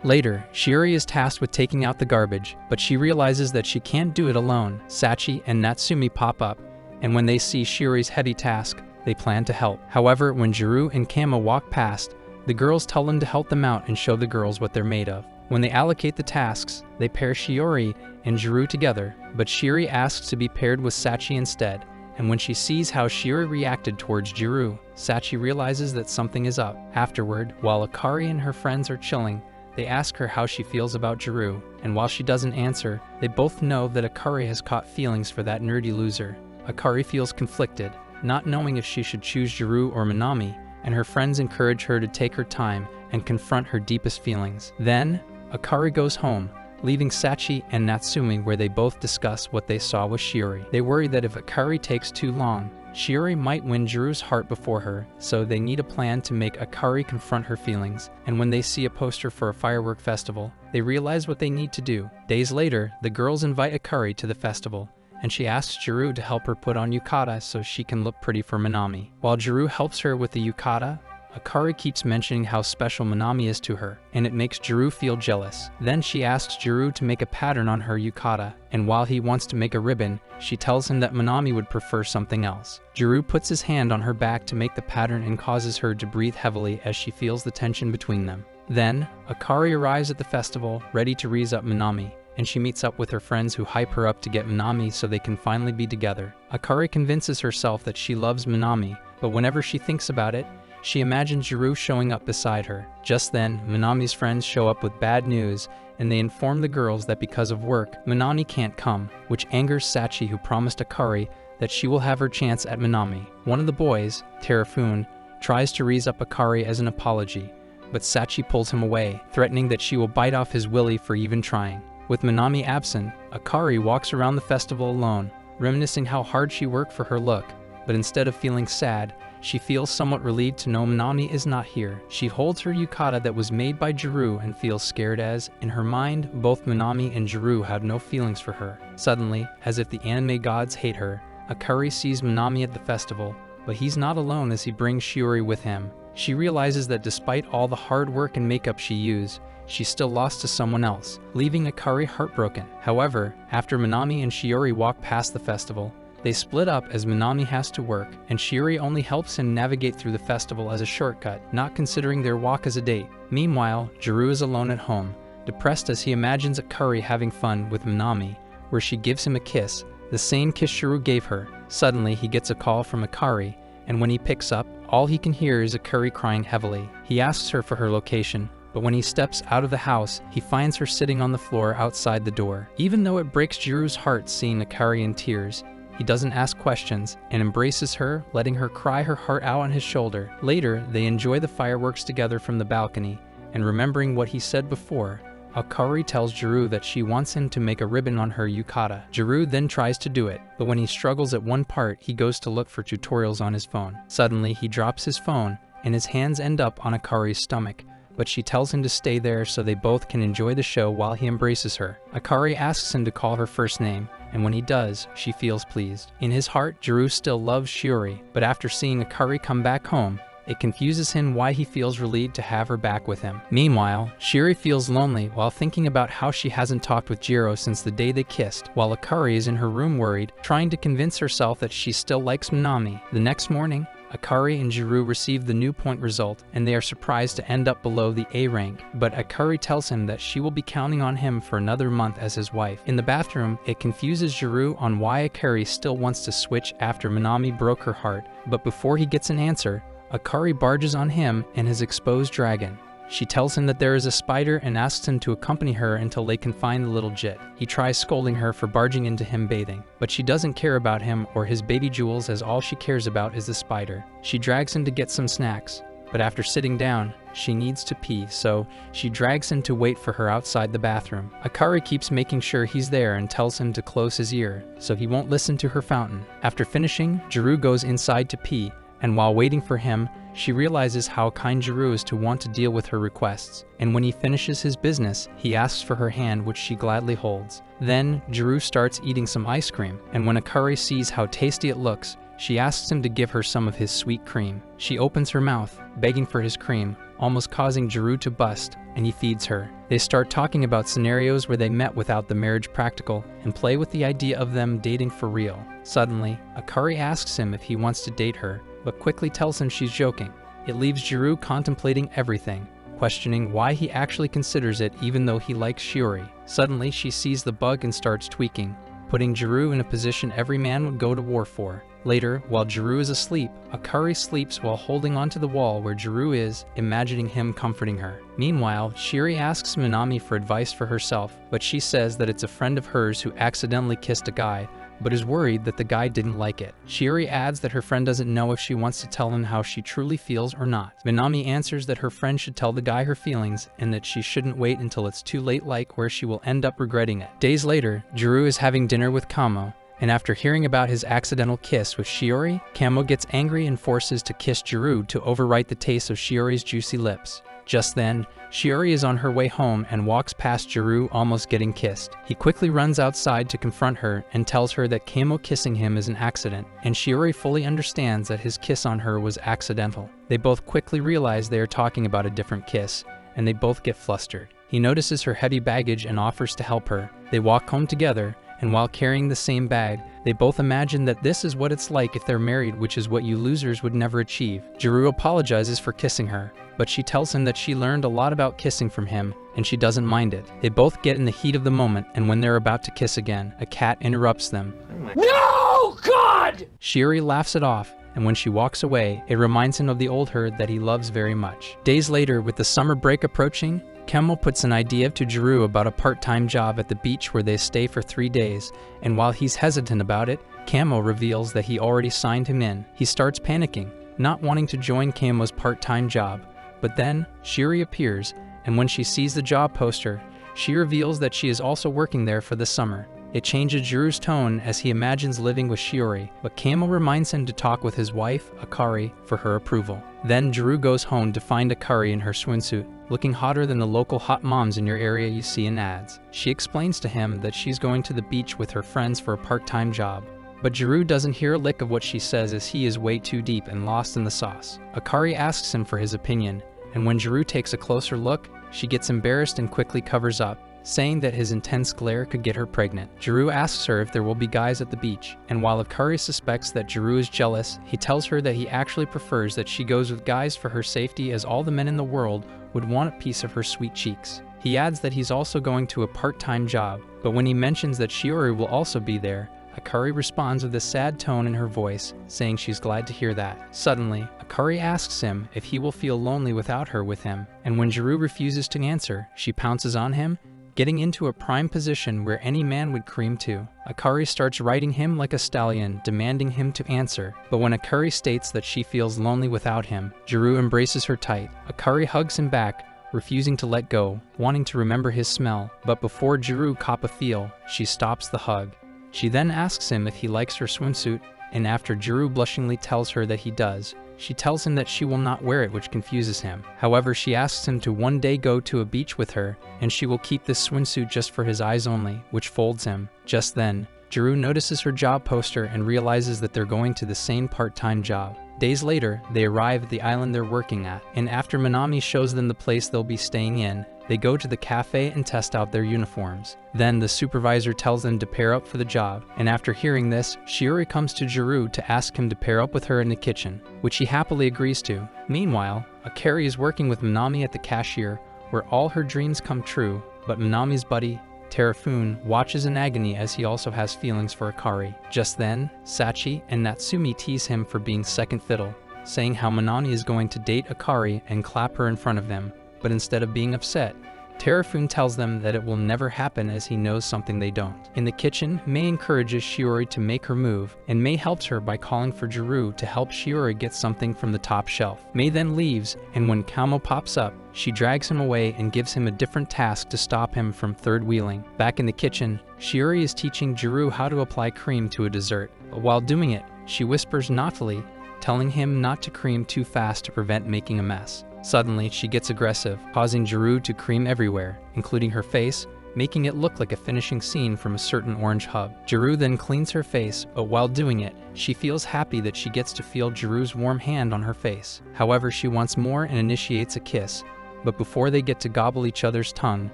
Later, Shiori is tasked with taking out the garbage, but she realizes that she can't do it alone. Sachi and Natsumi pop up, and when they see Shiori's heavy task, they plan to help. However, when Jirou and Kama walk past, the girls tell them to help them out and show the girls what they're made of. When they allocate the tasks, they pair Shiori and Jirou together, but Shiori asks to be paired with Sachi instead. And when she sees how Shiori reacted towards Jirou, Sachi realizes that something is up. Afterward, while Akari and her friends are chilling, they ask her how she feels about Jirou, and while she doesn't answer, they both know that Akari has caught feelings for that nerdy loser. Akari feels conflicted, not knowing if she should choose Jirou or Minami, and her friends encourage her to take her time and confront her deepest feelings. Then, Akari goes home, leaving Sachi and Natsumi where they both discuss what they saw with Shiori. They worry that if Akari takes too long, Shiori might win Jirou's heart before her, so they need a plan to make Akari confront her feelings. And when they see a poster for a firework festival, they realize what they need to do. Days later, the girls invite Akari to the festival, and she asks Jirou to help her put on yukata so she can look pretty for Minami. While Jirou helps her with the yukata, Akari keeps mentioning how special Minami is to her, and it makes Jirou feel jealous. Then she asks Jirou to make a pattern on her yukata, and while he wants to make a ribbon, she tells him that Minami would prefer something else. Jirou puts his hand on her back to make the pattern and causes her to breathe heavily as she feels the tension between them. Then, Akari arrives at the festival, ready to raise up Minami, and she meets up with her friends who hype her up to get Minami so they can finally be together. Akari convinces herself that she loves Minami, but whenever she thinks about it, she imagines Jirou showing up beside her. Just then, Minami's friends show up with bad news, and they inform the girls that because of work, Minami can't come, which angers Sachi, who promised Akari that she will have her chance at Minami. One of the boys, Terafun, tries to raise up Akari as an apology, but Sachi pulls him away, threatening that she will bite off his willy for even trying. With Minami absent, Akari walks around the festival alone, reminiscing how hard she worked for her look, but instead of feeling sad, she feels somewhat relieved to know Minami is not here. She holds her yukata that was made by Jirou and feels scared as, in her mind, both Minami and Jirou have no feelings for her. Suddenly, as if the anime gods hate her, Akari sees Minami at the festival, but he's not alone as he brings Shiori with him. She realizes that despite all the hard work and makeup she used, she's still lost to someone else, leaving Akari heartbroken. However, after Minami and Shiori walk past the festival, they split up as Minami has to work, and Shiori only helps him navigate through the festival as a shortcut, not considering their walk as a date. Meanwhile, Jirou is alone at home, depressed as he imagines Akari having fun with Minami, where she gives him a kiss, the same kiss Jirou gave her. Suddenly, he gets a call from Akari, and when he picks up, all he can hear is Akari crying heavily. He asks her for her location, but when he steps out of the house, he finds her sitting on the floor outside the door. Even though it breaks Jirou's heart seeing Akari in tears, he doesn't ask questions and embraces her, letting her cry her heart out on his shoulder. Later, they enjoy the fireworks together from the balcony, and remembering what he said before, Akari tells Jirou that she wants him to make a ribbon on her yukata. Jirou then tries to do it, but when he struggles at one part, he goes to look for tutorials on his phone. Suddenly, he drops his phone, and his hands end up on Akari's stomach, but she tells him to stay there so they both can enjoy the show while he embraces her. Akari asks him to call her first name, and when he does, she feels pleased. In his heart, Jirou still loves Shiori, but after seeing Akari come back home, it confuses him why he feels relieved to have her back with him. Meanwhile, Shiori feels lonely while thinking about how she hasn't talked with Jirou since the day they kissed, while Akari is in her room worried, trying to convince herself that she still likes Minami. The next morning, Akari and Jirou receive the new point result, and they are surprised to end up below the A rank, but Akari tells him that she will be counting on him for another month as his wife. In the bathroom, it confuses Jirou on why Akari still wants to switch after Minami broke her heart, but before he gets an answer, Akari barges on him and his exposed dragon. She tells him that there is a spider and asks him to accompany her until they can find the little jit. He tries scolding her for barging into him bathing, but she doesn't care about him or his baby jewels as all she cares about is the spider. She drags him to get some snacks, but after sitting down, she needs to pee, so she drags him to wait for her outside the bathroom. Akari keeps making sure he's there and tells him to close his ear, so he won't listen to her fountain. After finishing, Jirou goes inside to pee, and while waiting for him, she realizes how kind Jirou is to want to deal with her requests, and when he finishes his business, he asks for her hand, which she gladly holds. Then, Jirou starts eating some ice cream, and when Akari sees how tasty it looks, she asks him to give her some of his sweet cream. She opens her mouth, begging for his cream, almost causing Jirou to bust, and he feeds her. They start talking about scenarios where they met without the marriage practical, and play with the idea of them dating for real. Suddenly, Akari asks him if he wants to date her, but quickly tells him she's joking. It leaves Jirou contemplating everything, questioning why he actually considers it even though he likes Shiori. Suddenly, she sees the bug and starts tweaking, putting Jirou in a position every man would go to war for. Later, while Jirou is asleep, Akari sleeps while holding onto the wall where Jirou is, imagining him comforting her. Meanwhile, Shiori asks Minami for advice for herself, but she says that it's a friend of hers who accidentally kissed a guy, but is worried that the guy didn't like it. Shiori adds that her friend doesn't know if she wants to tell him how she truly feels or not. Minami answers that her friend should tell the guy her feelings and that she shouldn't wait until it's too late, like where she will end up regretting it. Days later, Jirou is having dinner with Kamo, and after hearing about his accidental kiss with Shiori, Kamo gets angry and forces to kiss Jirou to overwrite the taste of Shiori's juicy lips. Just then, Shiori is on her way home and walks past Jirou almost getting kissed. He quickly runs outside to confront her and tells her that Kamo kissing him is an accident, and Shiori fully understands that his kiss on her was accidental. They both quickly realize they are talking about a different kiss, and they both get flustered. He notices her heavy baggage and offers to help her. They walk home together, and while carrying the same bag, they both imagine that this is what it's like if they're married, which is what you losers would never achieve. Jirou apologizes for kissing her, but she tells him that she learned a lot about kissing from him, and she doesn't mind it. They both get in the heat of the moment, and when they're about to kiss again, a cat interrupts them. No, God! Shiori laughs it off, and when she walks away, it reminds him of the old her that he loves very much. Days later, with the summer break approaching, Kemo puts an idea to Jirou about a part-time job at the beach where they stay for 3 days, and while he's hesitant about it, Kemo reveals that he already signed him in. He starts panicking, not wanting to join Kemo's part-time job, but then Shiori appears, and when she sees the job poster, she reveals that she is also working there for the summer. It changes Jirou's tone as he imagines living with Shiori, but Kamo reminds him to talk with his wife, Akari, for her approval. Then Jirou goes home to find Akari in her swimsuit, looking hotter than the local hot moms in your area you see in ads. She explains to him that she's going to the beach with her friends for a part-time job, but Jirou doesn't hear a lick of what she says as he is way too deep and lost in the sauce. Akari asks him for his opinion, and when Jirou takes a closer look, she gets embarrassed and quickly covers up, saying that his intense glare could get her pregnant. Jirou asks her if there will be guys at the beach, and while Akari suspects that Jirou is jealous, he tells her that he actually prefers that she goes with guys for her safety, as all the men in the world would want a piece of her sweet cheeks. He adds that he's also going to a part-time job, but when he mentions that Shiori will also be there, Akari responds with a sad tone in her voice, saying she's glad to hear that. Suddenly, Akari asks him if he will feel lonely without her with him, and when Jirou refuses to answer, she pounces on him, getting into a prime position where any man would cream to. Akari starts riding him like a stallion, demanding him to answer, but when Akari states that she feels lonely without him, Jirou embraces her tight. Akari hugs him back, refusing to let go, wanting to remember his smell, but before Jirou cop a feel, she stops the hug. She then asks him if he likes her swimsuit, and after Jirou blushingly tells her that he does, She tells him that she will not wear it, which confuses him. However, she asks him to one day go to a beach with her, and she will keep this swimsuit just for his eyes only, which folds him. Just then, Jirou notices her job poster and realizes that they're going to the same part-time job. Days later, they arrive at the island they're working at, and after Minami shows them the place they'll be staying in, they go to the cafe and test out their uniforms. Then the supervisor tells them to pair up for the job, and after hearing this, Shiori comes to Jirou to ask him to pair up with her in the kitchen, which he happily agrees to. Meanwhile, Akari is working with Minami at the cashier, where all her dreams come true, but Minami's buddy, Terafune, watches in agony as he also has feelings for Akari. Just then, Sachi and Natsumi tease him for being second fiddle, saying how Minami is going to date Akari and clap her in front of them, but instead of being upset, Terafune tells them that it will never happen as he knows something they don't. In the kitchen, Mei encourages Shiori to make her move, and Mei helps her by calling for Jirou to help Shiori get something from the top shelf. Mei then leaves, and when Kamo pops up, she drags him away and gives him a different task to stop him from third-wheeling. Back in the kitchen, Shiori is teaching Jirou how to apply cream to a dessert, but while doing it, she whispers naughtily, telling him not to cream too fast to prevent making a mess. Suddenly, she gets aggressive, causing Jirou to cream everywhere, including her face, making it look like a finishing scene from a certain orange hub. Jirou then cleans her face, but while doing it, she feels happy that she gets to feel Jirou's warm hand on her face. However, she wants more and initiates a kiss, but before they get to gobble each other's tongue,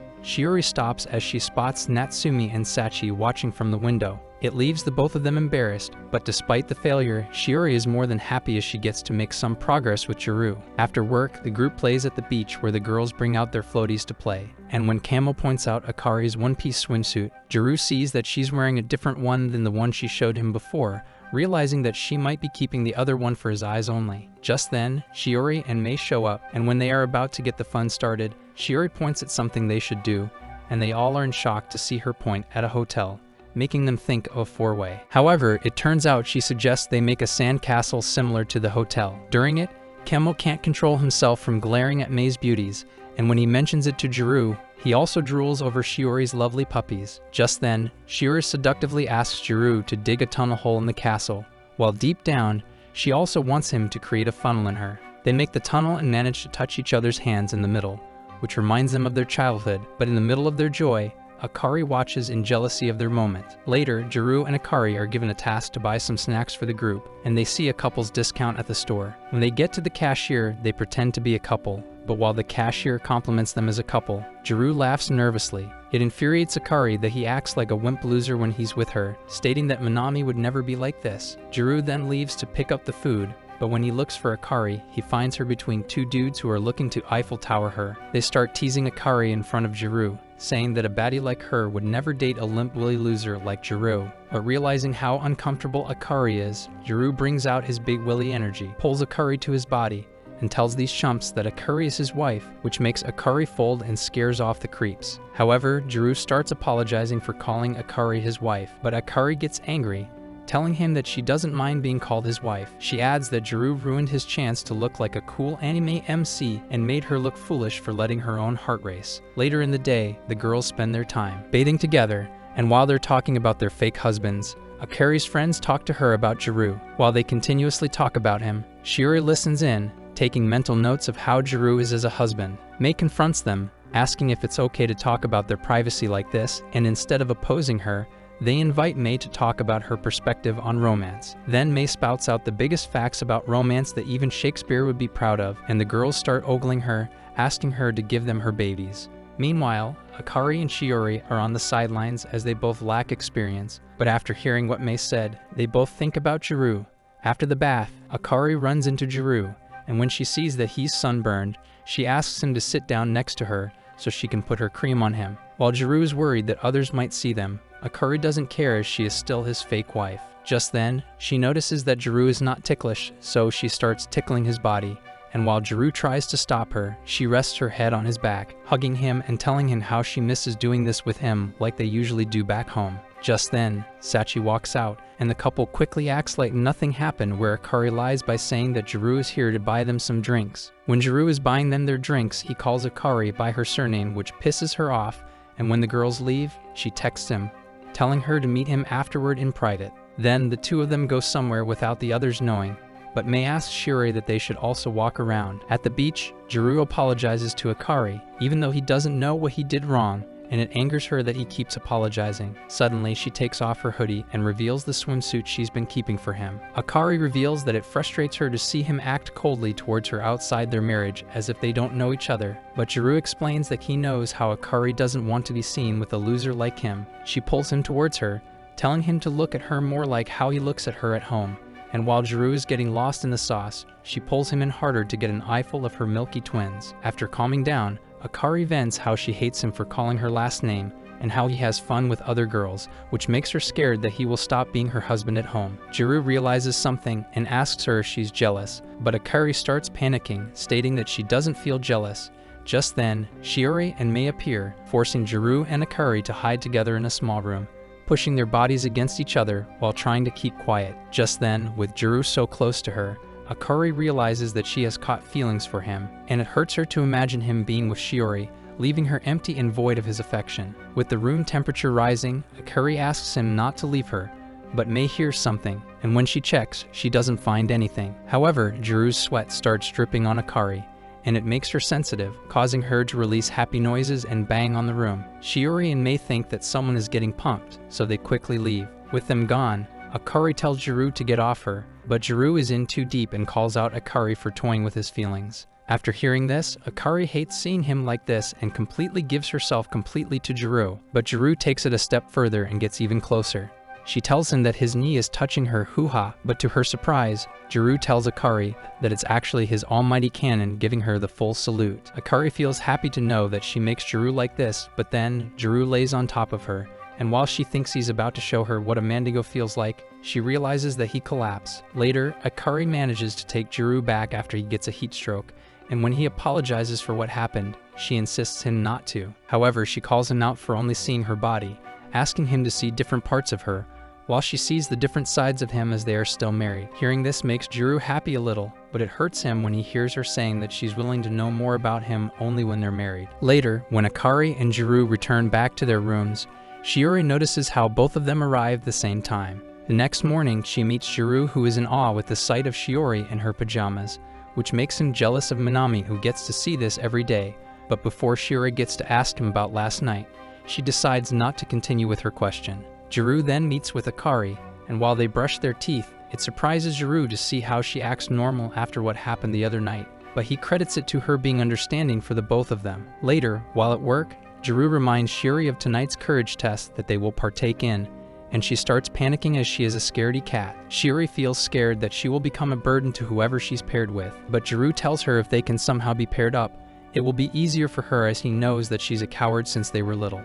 Shiori stops as she spots Natsumi and Sachi watching from the window. It leaves the both of them embarrassed, but despite the failure, Shiori is more than happy as she gets to make some progress with Jirou. After work, the group plays at the beach where the girls bring out their floaties to play. And when Kamo points out Akari's one-piece swimsuit, Jirou sees that she's wearing a different one than the one she showed him before, realizing that she might be keeping the other one for his eyes only. Just then, Shiori and Mei show up, and when they are about to get the fun started, Shiori points at something they should do, and they all are in shock to see her point at a hotel, making them think of a four-way. However, it turns out she suggests they make a sandcastle similar to the hotel. During it, Kamo can't control himself from glaring at Mei's beauties, and when he mentions it to Jirou, he also drools over Shiori's lovely puppies. Just then, Shiori seductively asks Jirou to dig a tunnel hole in the castle, while deep down, she also wants him to create a funnel in her. They make the tunnel and manage to touch each other's hands in the middle, which reminds them of their childhood, but in the middle of their joy, Akari watches in jealousy of their moment. Later, Jirou and Akari are given a task to buy some snacks for the group, and they see a couple's discount at the store. When they get to the cashier, they pretend to be a couple, but while the cashier compliments them as a couple, Jirou laughs nervously. It infuriates Akari that he acts like a wimp loser when he's with her, stating that Minami would never be like this. Jirou then leaves to pick up the food, but when he looks for Akari, he finds her between two dudes who are looking to Eiffel Tower her. They start teasing Akari in front of Jirou, saying that a baddie like her would never date a limp-willy loser like Jirou. But realizing how uncomfortable Akari is, Jirou brings out his big willy energy, pulls Akari to his body, and tells these chumps that Akari is his wife, which makes Akari fold and scares off the creeps. However, Jirou starts apologizing for calling Akari his wife, but Akari gets angry, telling him that she doesn't mind being called his wife. She adds that Jirou ruined his chance to look like a cool anime MC and made her look foolish for letting her own heart race. Later in the day, the girls spend their time bathing together, and while they're talking about their fake husbands, Akari's friends talk to her about Jirou. While they continuously talk about him, Shiori listens in, taking mental notes of how Jirou is as a husband. Mei confronts them, asking if it's okay to talk about their privacy like this, and instead of opposing her, they invite Mei to talk about her perspective on romance. Then Mei spouts out the biggest facts about romance that even Shakespeare would be proud of, and the girls start ogling her, asking her to give them her babies. Meanwhile, Akari and Shiori are on the sidelines as they both lack experience, but after hearing what Mei said, they both think about Jirou. After the bath, Akari runs into Jirou, and when she sees that he's sunburned, she asks him to sit down next to her so she can put her cream on him. While Jirou is worried that others might see them, Akari doesn't care as she is still his fake wife. Just then, she notices that Jirou is not ticklish, so she starts tickling his body, and while Jirou tries to stop her, she rests her head on his back, hugging him and telling him how she misses doing this with him like they usually do back home. Just then, Sachi walks out, and the couple quickly acts like nothing happened, where Akari lies by saying that Jirou is here to buy them some drinks. When Jirou is buying them their drinks, he calls Akari by her surname, which pisses her off, and when the girls leave, she texts him, telling her to meet him afterward in private. Then the two of them go somewhere without the others knowing, but Mei asks Shiori that they should also walk around. At the beach, Jirou apologizes to Akari, even though he doesn't know what he did wrong, and it angers her that he keeps apologizing. Suddenly, she takes off her hoodie and reveals the swimsuit she's been keeping for him. Akari reveals that it frustrates her to see him act coldly towards her outside their marriage, as if they don't know each other. But Jirou explains that he knows how Akari doesn't want to be seen with a loser like him. She pulls him towards her, telling him to look at her more like how he looks at her at home. And while Jirou is getting lost in the sauce, she pulls him in harder to get an eyeful of her milky twins. After calming down, Akari vents how she hates him for calling her last name and how he has fun with other girls, which makes her scared that he will stop being her husband at home. Jirou realizes something and asks her if she's jealous, but Akari starts panicking, stating that she doesn't feel jealous. Just then, Shiori and Mei appear, forcing Jirou and Akari to hide together in a small room, pushing their bodies against each other while trying to keep quiet. Just then, with Jirou so close to her, Akari realizes that she has caught feelings for him, and it hurts her to imagine him being with Shiori, leaving her empty and void of his affection. With the room temperature rising, Akari asks him not to leave her, but Mei hears something, and when she checks, she doesn't find anything. However, Jirou's sweat starts dripping on Akari, and it makes her sensitive, causing her to release happy noises and bang on the room. Shiori and Mei think that someone is getting pumped, so they quickly leave. With them gone, Akari tells Jirou to get off her, but Jirou is in too deep and calls out Akari for toying with his feelings. After hearing this, Akari hates seeing him like this and completely gives herself completely to Jirou, but Jirou takes it a step further and gets even closer. She tells him that his knee is touching her hoo-ha, but to her surprise, Jirou tells Akari that it's actually his almighty cannon giving her the full salute. Akari feels happy to know that she makes Jirou like this, but then Jirou lays on top of her, and while she thinks he's about to show her what a Mandigo feels like, she realizes that he collapsed. Later, Akari manages to take Jirou back after he gets a heat stroke, and when he apologizes for what happened, she insists him not to. However, she calls him out for only seeing her body, asking him to see different parts of her, while she sees the different sides of him as they are still married. Hearing this makes Jirou happy a little, but it hurts him when he hears her saying that she's willing to know more about him only when they're married. Later, when Akari and Jirou return back to their rooms, Shiori notices how both of them arrive at the same time. The next morning, she meets Jirou, who is in awe with the sight of Shiori in her pajamas, which makes him jealous of Minami, who gets to see this every day. But before Shiori gets to ask him about last night, she decides not to continue with her question. Jirou then meets with Akari, and while they brush their teeth, it surprises Jirou to see how she acts normal after what happened the other night, but he credits it to her being understanding for the both of them. Later, while at work, Jirou reminds Shiori of tonight's courage test that they will partake in, and she starts panicking as she is a scaredy cat. Shiori feels scared that she will become a burden to whoever she's paired with, but Jirou tells her if they can somehow be paired up, it will be easier for her as he knows that she's a coward since they were little.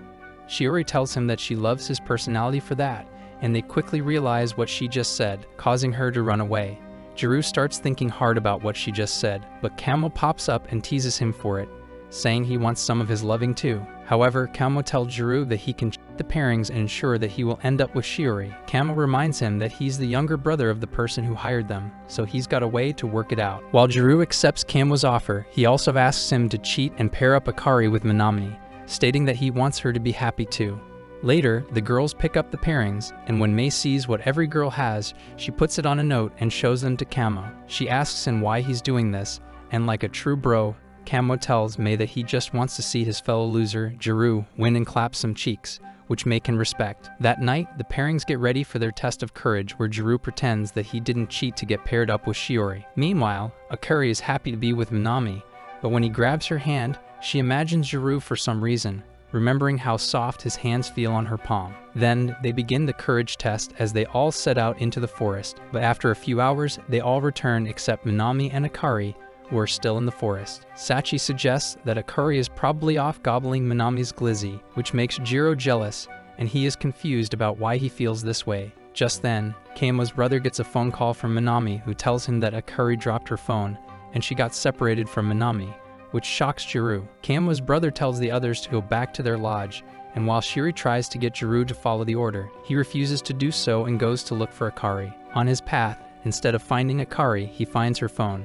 Shiori tells him that she loves his personality for that, and they quickly realize what she just said, causing her to run away. Jirou starts thinking hard about what she just said, but Camo pops up and teases him for it, saying he wants some of his loving too. However, Camo tells Jirou that he can check the pairings and ensure that he will end up with Shiori. Camo reminds him that he's the younger brother of the person who hired them, so he's got a way to work it out. While Jirou accepts Camo's offer, he also asks him to cheat and pair up Akari with Minami, stating that he wants her to be happy too. Later, the girls pick up the pairings, and when Mei sees what every girl has, she puts it on a note and shows them to Camo. She asks him why he's doing this, and like a true bro, Camo tells Mei that he just wants to see his fellow loser, Jirou, win and clap some cheeks, which Mei can respect. That night, the pairings get ready for their test of courage where Jirou pretends that he didn't cheat to get paired up with Shiori. Meanwhile, Akari is happy to be with Minami, but when he grabs her hand, she imagines Jirou for some reason, remembering how soft his hands feel on her palm. Then, they begin the courage test as they all set out into the forest, but after a few hours, they all return except Minami and Akari, who are still in the forest. Sachi suggests that Akari is probably off gobbling Minami's glizzy, which makes Jirou jealous, and he is confused about why he feels this way. Just then, Camo's brother gets a phone call from Minami, who tells him that Akari dropped her phone, and she got separated from Minami, which shocks Jirou. Camo's brother tells the others to go back to their lodge, and while Shiori tries to get Jirou to follow the order, he refuses to do so and goes to look for Akari. On his path, instead of finding Akari, he finds her phone.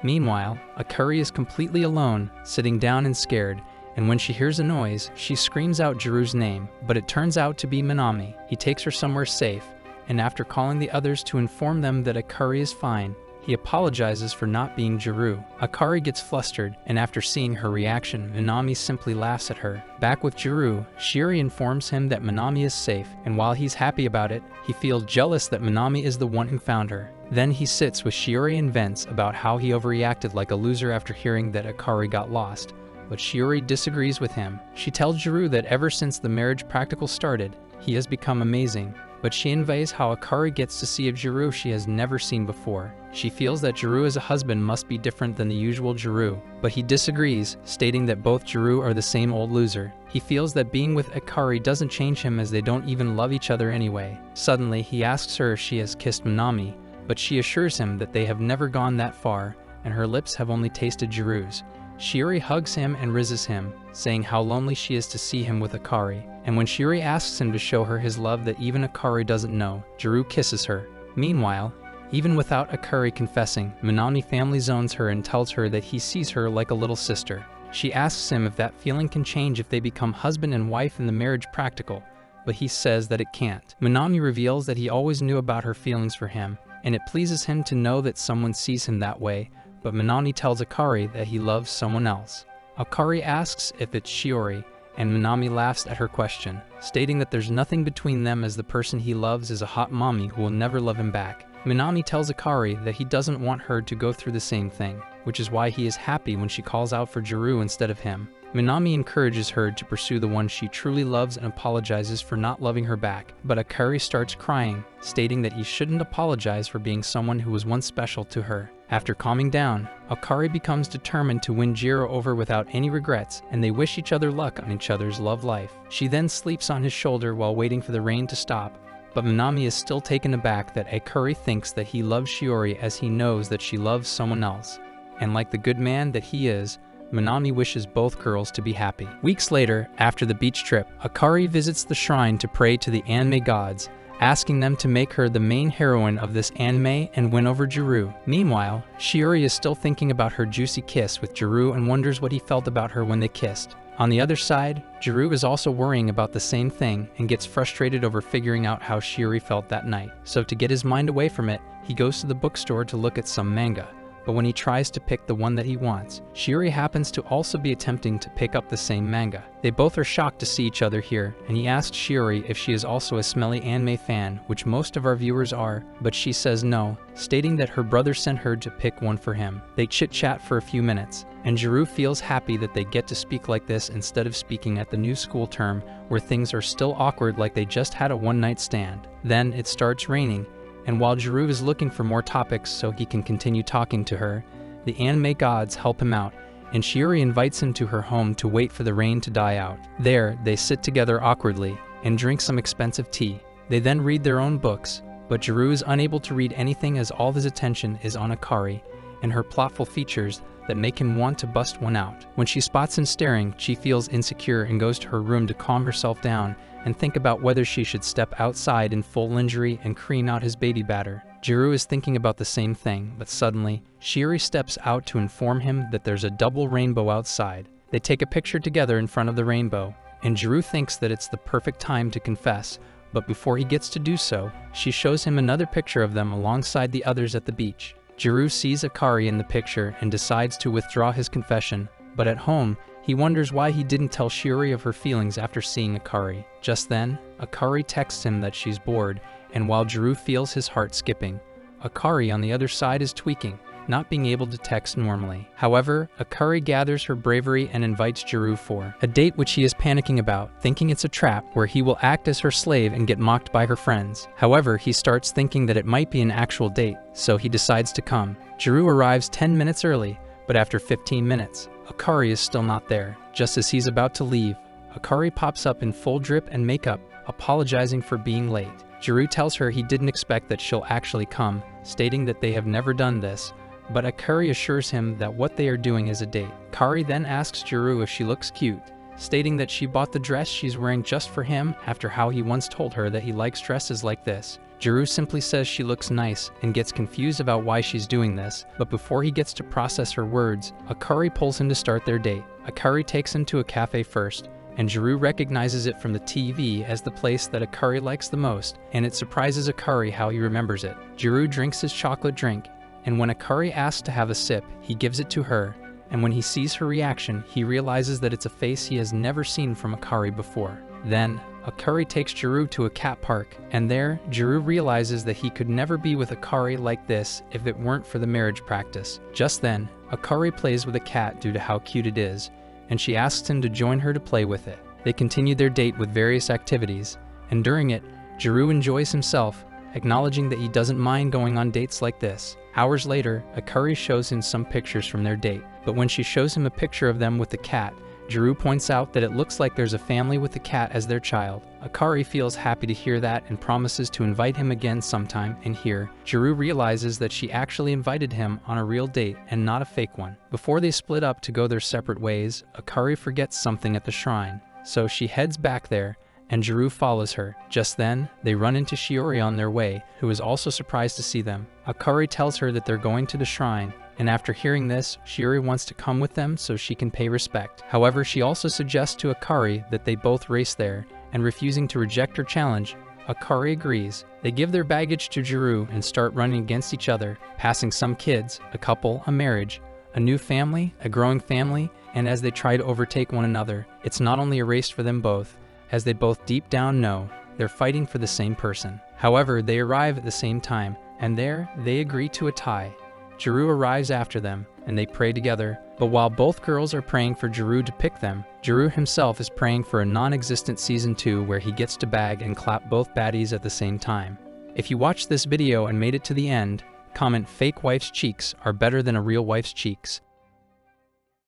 Meanwhile, Akari is completely alone, sitting down and scared, and when she hears a noise, she screams out Jirou's name, but it turns out to be Minami. He takes her somewhere safe, and after calling the others to inform them that Akari is fine, He apologizes for not being Jirou. Akari gets flustered, and after seeing her reaction, Minami simply laughs at her. Back with Jirou, Shiori informs him that Minami is safe, and while he's happy about it, he feels jealous that Minami is the one who found her. Then he sits with Shiori and vents about how he overreacted like a loser after hearing that Akari got lost. But Shiori disagrees with him. She tells Jirou that ever since the marriage practical started, he has become amazing. But she inveighs how Akari gets to see a Jirou she has never seen before. She feels that Jirou as a husband must be different than the usual Jirou, but he disagrees, stating that both Jirou are the same old loser. He feels that being with Akari doesn't change him as they don't even love each other anyway. Suddenly, he asks her if she has kissed Minami, but she assures him that they have never gone that far, and her lips have only tasted Jirou's. Shiori hugs him and rizzes him, saying how lonely she is to see him with Akari. And when Shiori asks him to show her his love that even Akari doesn't know, Jirou kisses her. Meanwhile, even without Akari confessing, Minami family zones her and tells her that he sees her like a little sister. She asks him if that feeling can change if they become husband and wife in the marriage practical, but he says that it can't. Minami reveals that he always knew about her feelings for him, and it pleases him to know that someone sees him that way, but Minami tells Akari that he loves someone else. Akari asks if it's Shiori, and Minami laughs at her question, stating that there's nothing between them as the person he loves is a hot mommy who will never love him back. Minami tells Akari that he doesn't want her to go through the same thing, which is why he is happy when she calls out for Jirou instead of him. Minami encourages her to pursue the one she truly loves and apologizes for not loving her back, but Akari starts crying, stating that he shouldn't apologize for being someone who was once special to her. After calming down, Akari becomes determined to win Jirou over without any regrets, and they wish each other luck on each other's love life. She then sleeps on his shoulder while waiting for the rain to stop, but Minami is still taken aback that Akari thinks that he loves Shiori as he knows that she loves someone else. And like the good man that he is, Minami wishes both girls to be happy. Weeks later, after the beach trip, Akari visits the shrine to pray to the anime gods, asking them to make her the main heroine of this anime and win over Jirou. Meanwhile, Shiori is still thinking about her juicy kiss with Jirou and wonders what he felt about her when they kissed. On the other side, Jirou is also worrying about the same thing and gets frustrated over figuring out how Shiori felt that night. So to get his mind away from it, he goes to the bookstore to look at some manga. But when he tries to pick the one that he wants, Shiori happens to also be attempting to pick up the same manga. They both are shocked to see each other here, and he asks Shiori if she is also a smelly anime fan, which most of our viewers are, but she says no, stating that her brother sent her to pick one for him. They chit-chat for a few minutes, and Jirou feels happy that they get to speak like this instead of speaking at the new school term, where things are still awkward like they just had a one-night stand. Then it starts raining, and while Jirou is looking for more topics so he can continue talking to her, the anime gods help him out, and Shiori invites him to her home to wait for the rain to die out. There, they sit together awkwardly and drink some expensive tea. They then read their own books, but Jirou is unable to read anything as all of his attention is on Akari and her plotful features that make him want to bust one out. When she spots him staring, she feels insecure and goes to her room to calm herself down and think about whether she should step outside in full lingerie and cream out his baby batter. Jirou is thinking about the same thing, but suddenly, Shiori steps out to inform him that there's a double rainbow outside. They take a picture together in front of the rainbow, and Jirou thinks that it's the perfect time to confess, but before he gets to do so, she shows him another picture of them alongside the others at the beach. Jirou sees Akari in the picture and decides to withdraw his confession, but at home, he wonders why he didn't tell Shiori of her feelings after seeing Akari. Just then, Akari texts him that she's bored, and while Jirou feels his heart skipping, Akari on the other side is tweaking, not being able to text normally. However, Akari gathers her bravery and invites Jirou for a date which he is panicking about, thinking it's a trap where he will act as her slave and get mocked by her friends. However, he starts thinking that it might be an actual date, so he decides to come. Jirou arrives 10 minutes early, but after 15 minutes, Akari is still not there. Just as he's about to leave, Akari pops up in full drip and makeup, apologizing for being late. Jirou tells her he didn't expect that she'll actually come, stating that they have never done this, but Akari assures him that what they are doing is a date. Akari then asks Jirou if she looks cute, stating that she bought the dress she's wearing just for him after how he once told her that he likes dresses like this. Jirou simply says she looks nice and gets confused about why she's doing this, but before he gets to process her words, Akari pulls him to start their date. Akari takes him to a cafe first, and Jirou recognizes it from the TV as the place that Akari likes the most, and it surprises Akari how he remembers it. Jirou drinks his chocolate drink, and when Akari asks to have a sip, he gives it to her, and when he sees her reaction, he realizes that it's a face he has never seen from Akari before. Then, Akari takes Jirou to a cat park, and there, Jirou realizes that he could never be with Akari like this if it weren't for the marriage practice. Just then, Akari plays with a cat due to how cute it is, and she asks him to join her to play with it. They continue their date with various activities, and during it, Jirou enjoys himself, acknowledging that he doesn't mind going on dates like this. Hours later, Akari shows him some pictures from their date, but when she shows him a picture of them with the cat, Jirou points out that it looks like there's a family with the cat as their child. Akari feels happy to hear that and promises to invite him again sometime, and here, Jirou realizes that she actually invited him on a real date and not a fake one. Before they split up to go their separate ways, Akari forgets something at the shrine, so she heads back there, and Jirou follows her. Just then, they run into Shiori on their way, who is also surprised to see them. Akari tells her that they're going to the shrine, and after hearing this, Shiori wants to come with them so she can pay respect. However, she also suggests to Akari that they both race there, and refusing to reject her challenge, Akari agrees. They give their baggage to Jirou and start running against each other, passing some kids, a couple, a marriage, a new family, a growing family, and as they try to overtake one another, it's not only a race for them both, as they both deep down know they're fighting for the same person. However, they arrive at the same time, and there, they agree to a tie. Jirou arrives after them, and they pray together, but while both girls are praying for Jirou to pick them, Jirou himself is praying for a non-existent Season 2 where he gets to bag and clap both baddies at the same time. If you watched this video and made it to the end, comment "fake wife's cheeks are better than a real wife's cheeks."